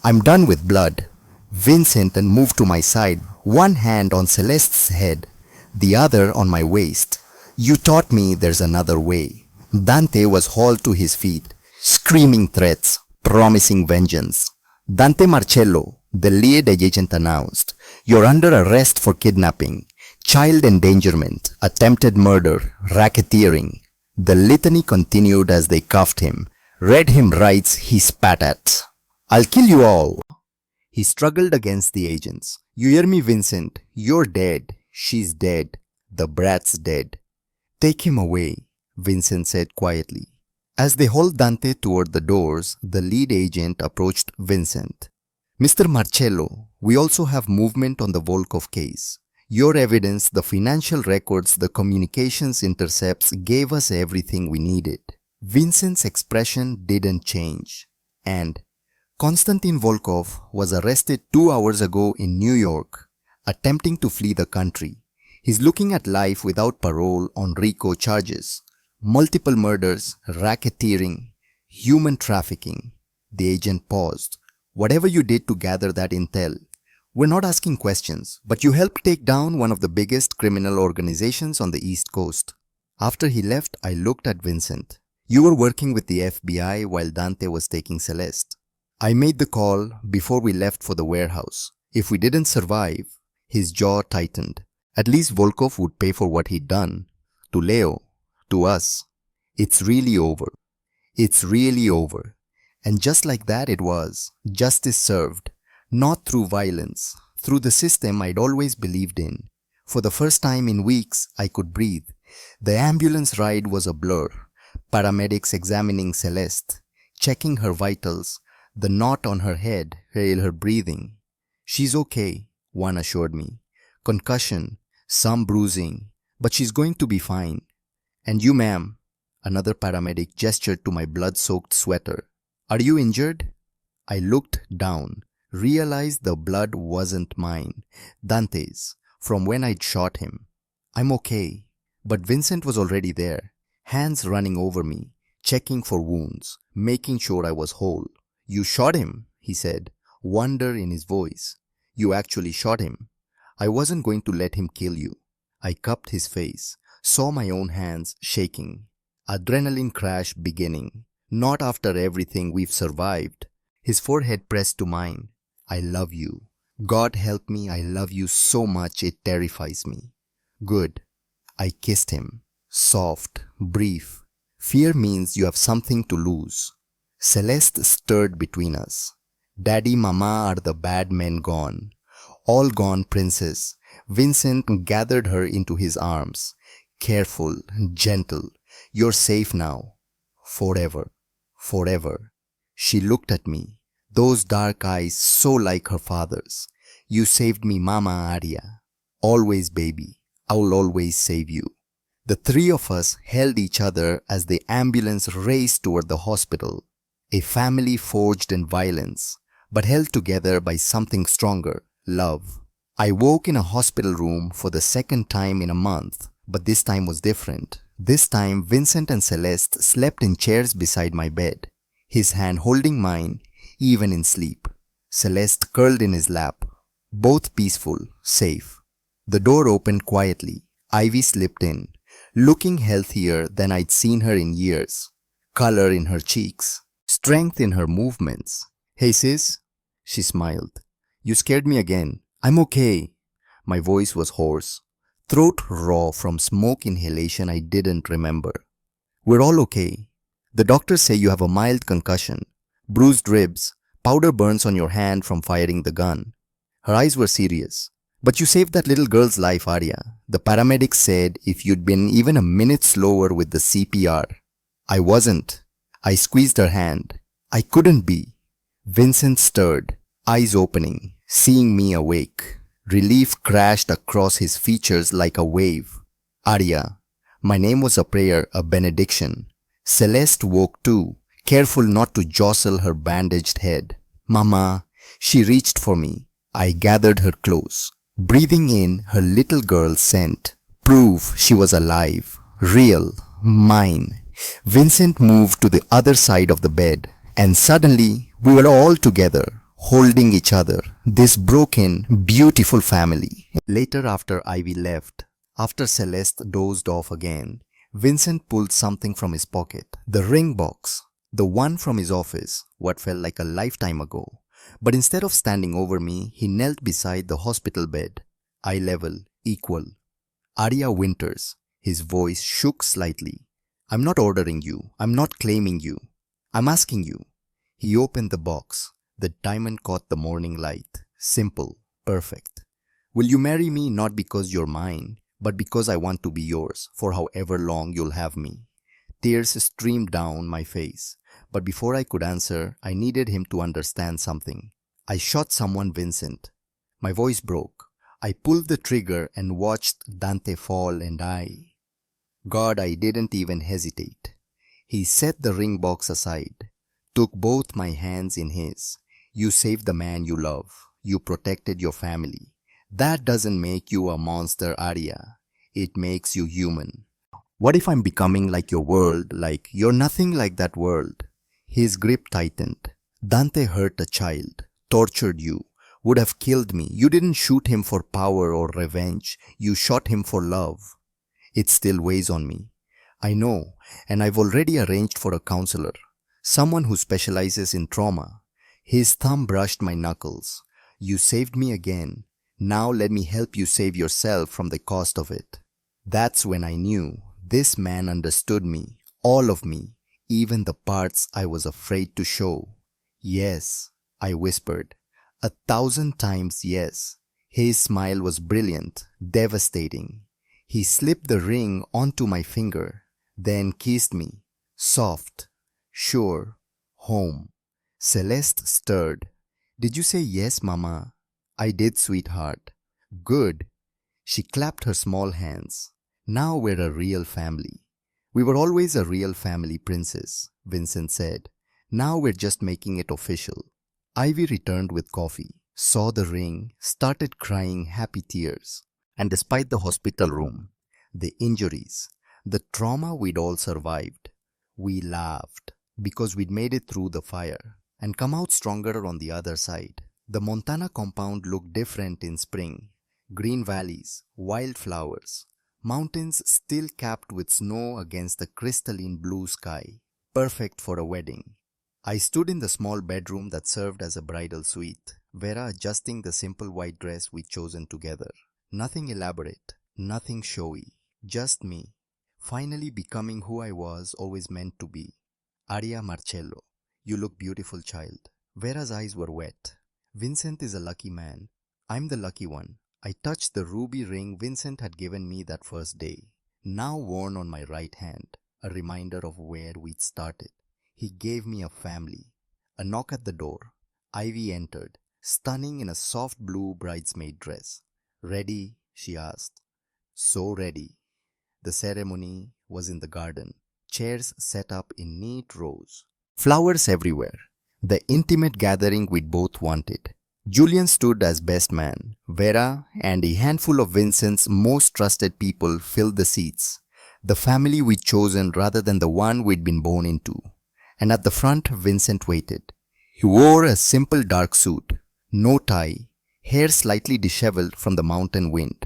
I'm done with blood. Vincent and moved to my side, one hand on Celeste's head, the other on my waist. You taught me there's another way. Dante was hauled to his feet, screaming threats, promising vengeance. Dante Marcello, the lead agent announced, you're under arrest for kidnapping, child endangerment, attempted murder, racketeering. The litany continued as they cuffed him, read him rights he spat at. I'll kill you all. He struggled against the agents. You hear me, Vincent? You're dead. She's dead. The brat's dead. Take him away, Vincent said quietly. As they hauled Dante toward the doors, the lead agent approached Vincent. Mr. Marcello, we also have movement on the Volkov case. Your evidence, the financial records, the communications intercepts gave us everything we needed. Vincent's expression didn't change. And Konstantin Volkov was arrested 2 hours ago in New York, attempting to flee the country. He's looking at life without parole on RICO charges. Multiple murders, racketeering, human trafficking. The agent paused. Whatever you did to gather that intel, we're not asking questions, but you helped take down one of the biggest criminal organizations on the East Coast. After he left, I looked at Vincent. You were working with the FBI while Dante was taking Celeste. I made the call before we left for the warehouse. If we didn't survive, his jaw tightened. At least Volkov would pay for what he'd done. To Leo, to us. It's really over. It's really over. And just like that it was, justice served, not through violence, through the system I'd always believed in. For the first time in weeks, I could breathe. The ambulance ride was a blur. Paramedics examining Celeste, checking her vitals, the knot on her head, her breathing. She's okay, one assured me. Concussion, some bruising, but she's going to be fine. And you, ma'am, another paramedic gestured to my blood-soaked sweater. Are you injured? I looked down, realized the blood wasn't mine, Dante's, from when I'd shot him. I'm okay, but Vincent was already there, hands running over me, checking for wounds, making sure I was whole. You shot him, he said, wonder in his voice. You actually shot him. I wasn't going to let him kill you. I cupped his face, saw my own hands shaking. Adrenaline crash beginning. Not after everything we've survived. His forehead pressed to mine. I love you. God help me, I love you so much it terrifies me. Good. I kissed him. Soft, brief. Fear means you have something to lose. Celeste stirred between us. Daddy, Mama are the bad men gone. All gone, princess. Vincent gathered her into his arms. Careful, gentle. You're safe now. Forever. Forever. She looked at me. Those dark eyes so like her father's. You saved me, Mama Arya. Always, baby. I'll always save you. The three of us held each other as the ambulance raced toward the hospital. A family forged in violence, but held together by something stronger, love. I woke in a hospital room for the second time in a month, but this time was different. This time, Vincent and Celeste slept in chairs beside my bed, his hand holding mine, even in sleep. Celeste curled in his lap, both peaceful, safe. The door opened quietly. Ivy slipped in, looking healthier than I'd seen her in years. Color in her cheeks, strength in her movements. Hey sis, she smiled. You scared me again. I'm okay. My voice was hoarse, throat raw from smoke inhalation I didn't remember. We're all okay. The doctors say you have a mild concussion, bruised ribs, powder burns on your hand from firing the gun. Her eyes were serious. But you saved that little girl's life, Arya. The paramedics said if you'd been even a minute slower with the CPR. I wasn't. I squeezed her hand. I couldn't be. Vincent stirred, eyes opening, seeing me awake. Relief crashed across his features like a wave. Arya. My name was a prayer, a benediction. Celeste woke too, careful not to jostle her bandaged head. Mama. She reached for me. I gathered her close. Breathing in her little girl's scent. Proof she was alive. Real. Mine. Vincent moved to the other side of the bed, and suddenly we were all together, holding each other, this broken, beautiful family. Later, after Ivy left, after Celeste dozed off again, Vincent pulled something from his pocket. The ring box. The one from his office, what felt like a lifetime ago. But instead of standing over me, he knelt beside the hospital bed, eye level, equal. Arya Winters. His voice shook slightly. I'm not ordering you. I'm not claiming you. I'm asking you. He opened the box. The diamond caught the morning light. Simple. Perfect. Will you marry me not because you're mine, but because I want to be yours for however long you'll have me? Tears streamed down my face. But before I could answer, I needed him to understand something. I shot someone, Vincent. My voice broke. I pulled the trigger and watched Dante fall, and God, I didn't even hesitate. He set the ring box aside, took both my hands in his. You saved the man you love. You protected your family. That doesn't make you a monster, Arya. It makes you human. What if I'm becoming like your world, like you're nothing like that world? His grip tightened. Dante hurt a child, tortured you, would have killed me. You didn't shoot him for power or revenge. You shot him for love. It still weighs on me. I know, and I've already arranged for a counselor, someone who specializes in trauma. His thumb brushed my knuckles. You saved me again. Now let me help you save yourself from the cost of it. That's when I knew this man understood me, all of me. Even the parts I was afraid to show. Yes, I whispered. 1,000 times yes. His smile was brilliant, devastating. He slipped the ring onto my finger, then kissed me. Soft, sure, home. Celeste stirred. Did you say yes, Mama? I did, sweetheart. Good. She clapped her small hands. Now we're a real family. We were always a real family, Princess, Vincent said. Now we're just making it official. Ivy returned with coffee, saw the ring, started crying happy tears. And despite the hospital room, the injuries, the trauma we'd all survived, we laughed because we'd made it through the fire and come out stronger on the other side. The Montana compound looked different in spring. Green valleys, wildflowers, mountains still capped with snow against the crystalline blue sky, perfect for a wedding. I stood in the small bedroom that served as a bridal suite, Vera adjusting the simple white dress we'd chosen together. Nothing elaborate, nothing showy, just me, finally becoming who I was always meant to be. Aria Marcello, you look beautiful, child. Vera's eyes were wet. Vincent is a lucky man. I'm the lucky one. I touched the ruby ring Vincent had given me that first day, now worn on my right hand, a reminder of where we'd started. He gave me a family. A knock at the door. Ivy entered, stunning in a soft blue bridesmaid dress. Ready? She asked. So ready. The ceremony was in the garden, chairs set up in neat rows. Flowers everywhere. The intimate gathering we'd both wanted. Julian stood as best man. Vera and a handful of Vincent's most trusted people filled the seats. The family we'd chosen rather than the one we'd been born into. And at the front, Vincent waited. He wore a simple dark suit, no tie, hair slightly disheveled from the mountain wind.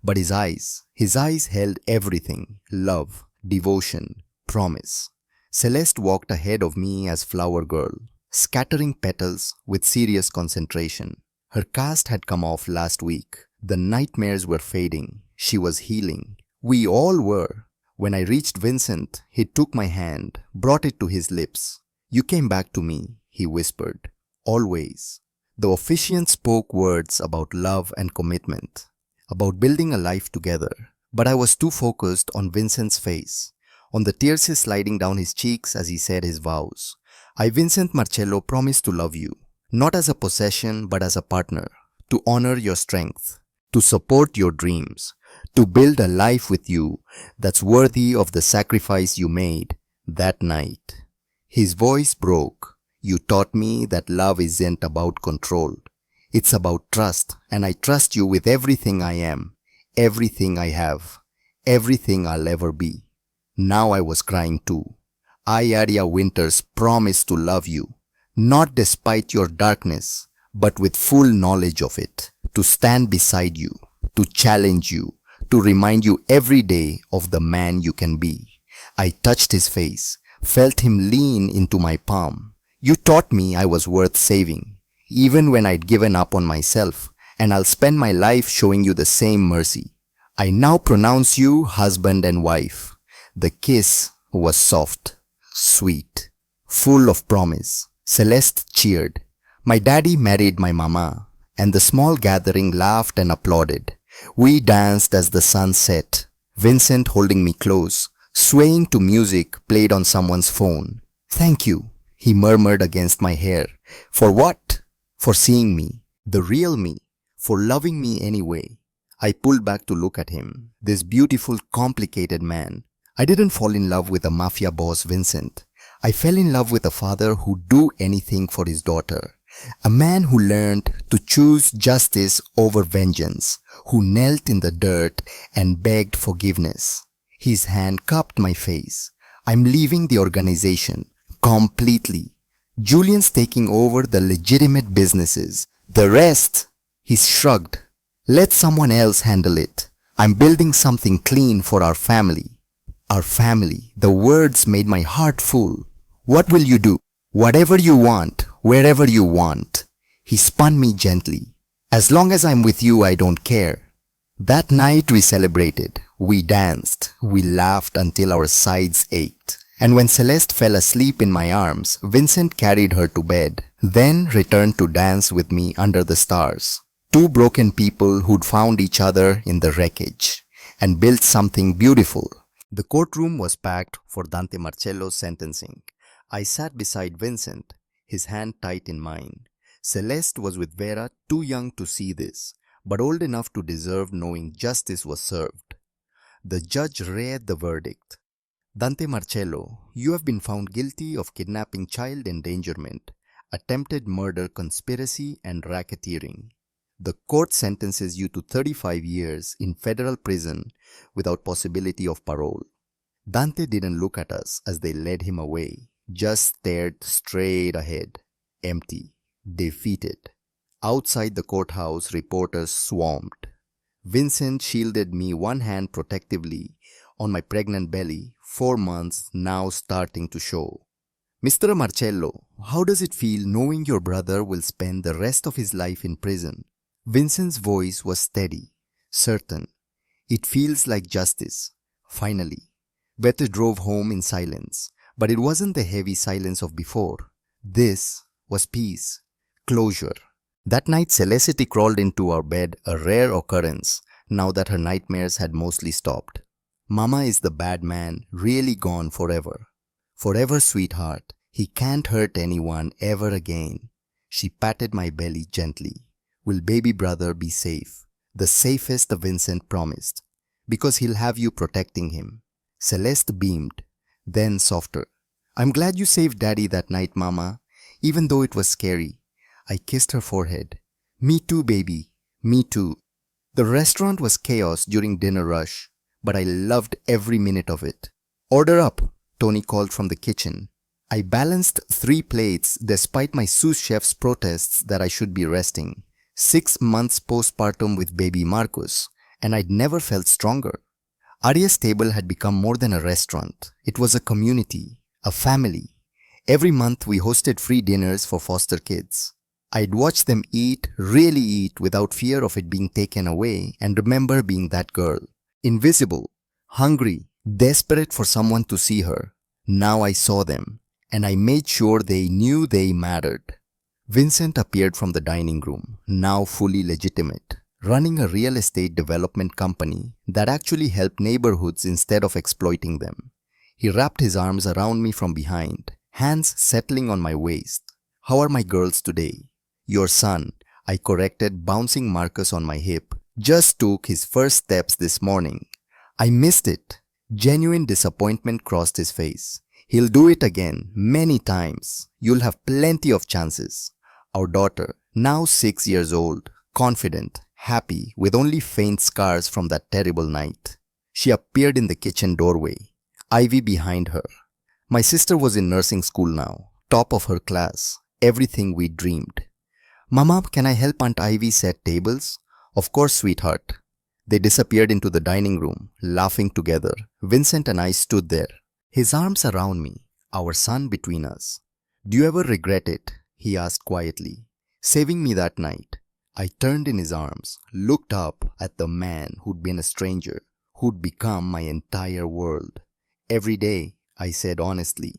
But his eyes held everything: love, devotion, promise. Celeste walked ahead of me as flower girl, scattering petals with serious concentration. Her cast had come off last week. The nightmares were fading. She was healing. We all were. When I reached Vincent, he took my hand, brought it to his lips. You came back to me, he whispered. Always. The officiant spoke words about love and commitment, about building a life together. But I was too focused on Vincent's face, on the tears sliding down his cheeks as he said his vows. I, Vincent Marcello, promise to love you, not as a possession but as a partner, to honor your strength, to support your dreams, to build a life with you that's worthy of the sacrifice you made that night. His voice broke. You taught me that love isn't about control. It's about trust, and I trust you with everything I am, everything I have, everything I'll ever be. Now I was crying too. I, Aria Winters, promise to love you, not despite your darkness, but with full knowledge of it, to stand beside you, to challenge you, to remind you every day of the man you can be. I touched his face, felt him lean into my palm. You taught me I was worth saving, even when I'd given up on myself, and I'll spend my life showing you the same mercy. I now pronounce you husband and wife. The kiss was soft, sweet, full of promise. Celeste cheered. My daddy married my mama, and the small gathering laughed and applauded. We danced as the sun set, Vincent holding me close, swaying to music played on someone's phone. Thank you, he murmured against my hair. For what? For seeing me, the real me, for loving me anyway. I pulled back to look at him, this beautiful, complicated man. I didn't fall in love with a mafia boss, Vincent. I fell in love with a father who'd do anything for his daughter. A man who learned to choose justice over vengeance, who knelt in the dirt and begged forgiveness. His hand cupped my face. I'm leaving the organization completely. Julian's taking over the legitimate businesses. The rest, he shrugged. Let someone else handle it. I'm building something clean for our family. Our family. The words made my heart full. What will you do? Whatever you want, wherever you want. He spun me gently. As long as I'm with you, I don't care. That night we celebrated. We danced. We laughed until our sides ached. And when Celeste fell asleep in my arms, Vincent carried her to bed, then returned to dance with me under the stars. Two broken people who'd found each other in the wreckage and built something beautiful. The courtroom was packed for Dante Marcello's sentencing. I sat beside Vincent, his hand tight in mine. Celeste was with Vera, too young to see this, but old enough to deserve knowing justice was served. The judge read the verdict. Dante Marcello, you have been found guilty of kidnapping, child endangerment, attempted murder, conspiracy, and racketeering. The court sentences you to 35 years in federal prison without possibility of parole. Dante didn't look at us as they led him away, just stared straight ahead, empty, defeated. Outside the courthouse, reporters swarmed. Vincent shielded me, one hand protectively on my pregnant belly, 4 months now starting to show. Mr. Marcello, how does it feel knowing your brother will spend the rest of his life in prison? Vincent's voice was steady, certain. It feels like justice. Finally. Betty drove home in silence, but it wasn't the heavy silence of before. This was peace, closure. That night, Felicity crawled into our bed, a rare occurrence, now that her nightmares had mostly stopped. Mama is the bad man, really gone forever. Forever, sweetheart. He can't hurt anyone ever again. She patted my belly gently. Will baby brother be safe? The safest Vincent promised, because he'll have you protecting him. Celeste beamed, then softer. I'm glad you saved Daddy that night, Mama, even though it was scary. I kissed her forehead. Me too, baby. Me too. The restaurant was chaos during dinner rush, but I loved every minute of it. Order up, Tony called from the kitchen. I balanced 3 plates despite my sous chef's protests that I should be resting. 6 months postpartum with baby Marcus, and I'd never felt stronger. Arya's table had become more than a restaurant. It was a community, a family. Every month we hosted free dinners for foster kids. I'd watch them eat, really eat, without fear of it being taken away, and remember being that girl. Invisible, hungry, desperate for someone to see her. Now I saw them, and I made sure they knew they mattered. Vincent appeared from the dining room, now fully legitimate, running a real estate development company that actually helped neighborhoods instead of exploiting them. He wrapped his arms around me from behind, hands settling on my waist. How are my girls today? Your son, I corrected, bouncing Marcus on my hip, just took his first steps this morning. I missed it. Genuine disappointment crossed his face. He'll do it again, many times. You'll have plenty of chances. Our daughter, now 6 years old, confident, happy, with only faint scars from that terrible night. She appeared in the kitchen doorway, Ivy behind her. My sister was in nursing school now, top of her class, everything we dreamed. Mama, can I help Aunt Ivy set tables? Of course, sweetheart. They disappeared into the dining room, laughing together. Vincent and I stood there, his arms around me, our son between us. Do you ever regret it? He asked quietly. Saving me that night. I turned in his arms, looked up at the man who'd been a stranger, who'd become my entire world. Every day, I said honestly.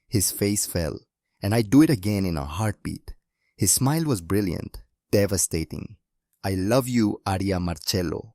His face fell, and I'd do it again in a heartbeat. His smile was brilliant, devastating. I love you, Arya Marcello.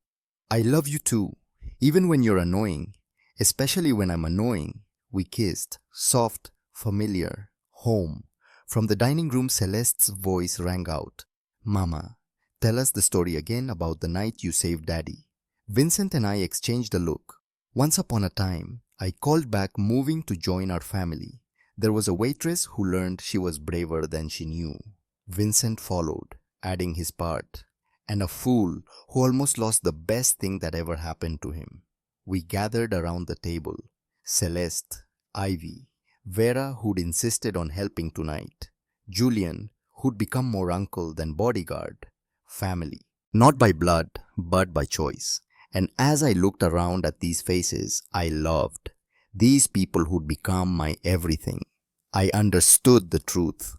I love you too, even when you're annoying, especially when I'm annoying. We kissed, soft, familiar, home. From the dining room, Celeste's voice rang out. Mama, tell us the story again about the night you saved Daddy. Vincent and I exchanged a look. Once upon a time, I called back, moving to join our family. There was a waitress who learned she was braver than she knew. Vincent followed, adding his part. And a fool who almost lost the best thing that ever happened to him. We gathered around the table. Celeste, Ivy, Vera, who'd insisted on helping tonight, Julian, who'd become more uncle than bodyguard. Family. Not by blood, but by choice. And as I looked around at these faces, I loved. These people who'd become my everything. I understood the truth.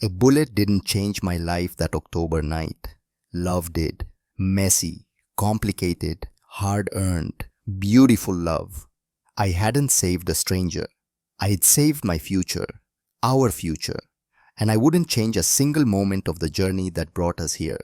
A bullet didn't change my life that October night. Love did. Messy, complicated, hard-earned, beautiful love. I hadn't saved a stranger. I'd saved my future, our future, and I wouldn't change a single moment of the journey that brought us here.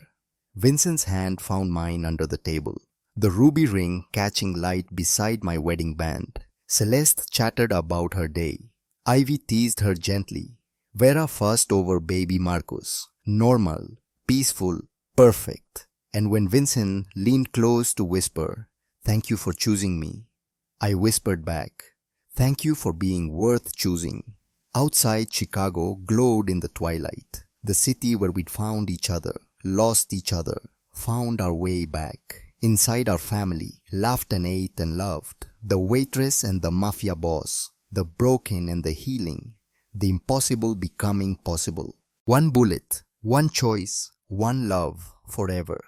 Vincent's hand found mine under the table, the ruby ring catching light beside my wedding band. Celeste chattered about her day. Ivy teased her gently. Vera fussed over baby Marcus. Normal, peaceful, perfect. And when Vincent leaned close to whisper, "Thank you for choosing me," I whispered back, "Thank you for being worth choosing." Outside, Chicago glowed in the twilight. The city where we'd found each other, lost each other, found our way back. Inside, our family laughed and ate and loved. The waitress and the mafia boss, the broken and the healing, the impossible becoming possible. One bullet, one choice, one love, forever.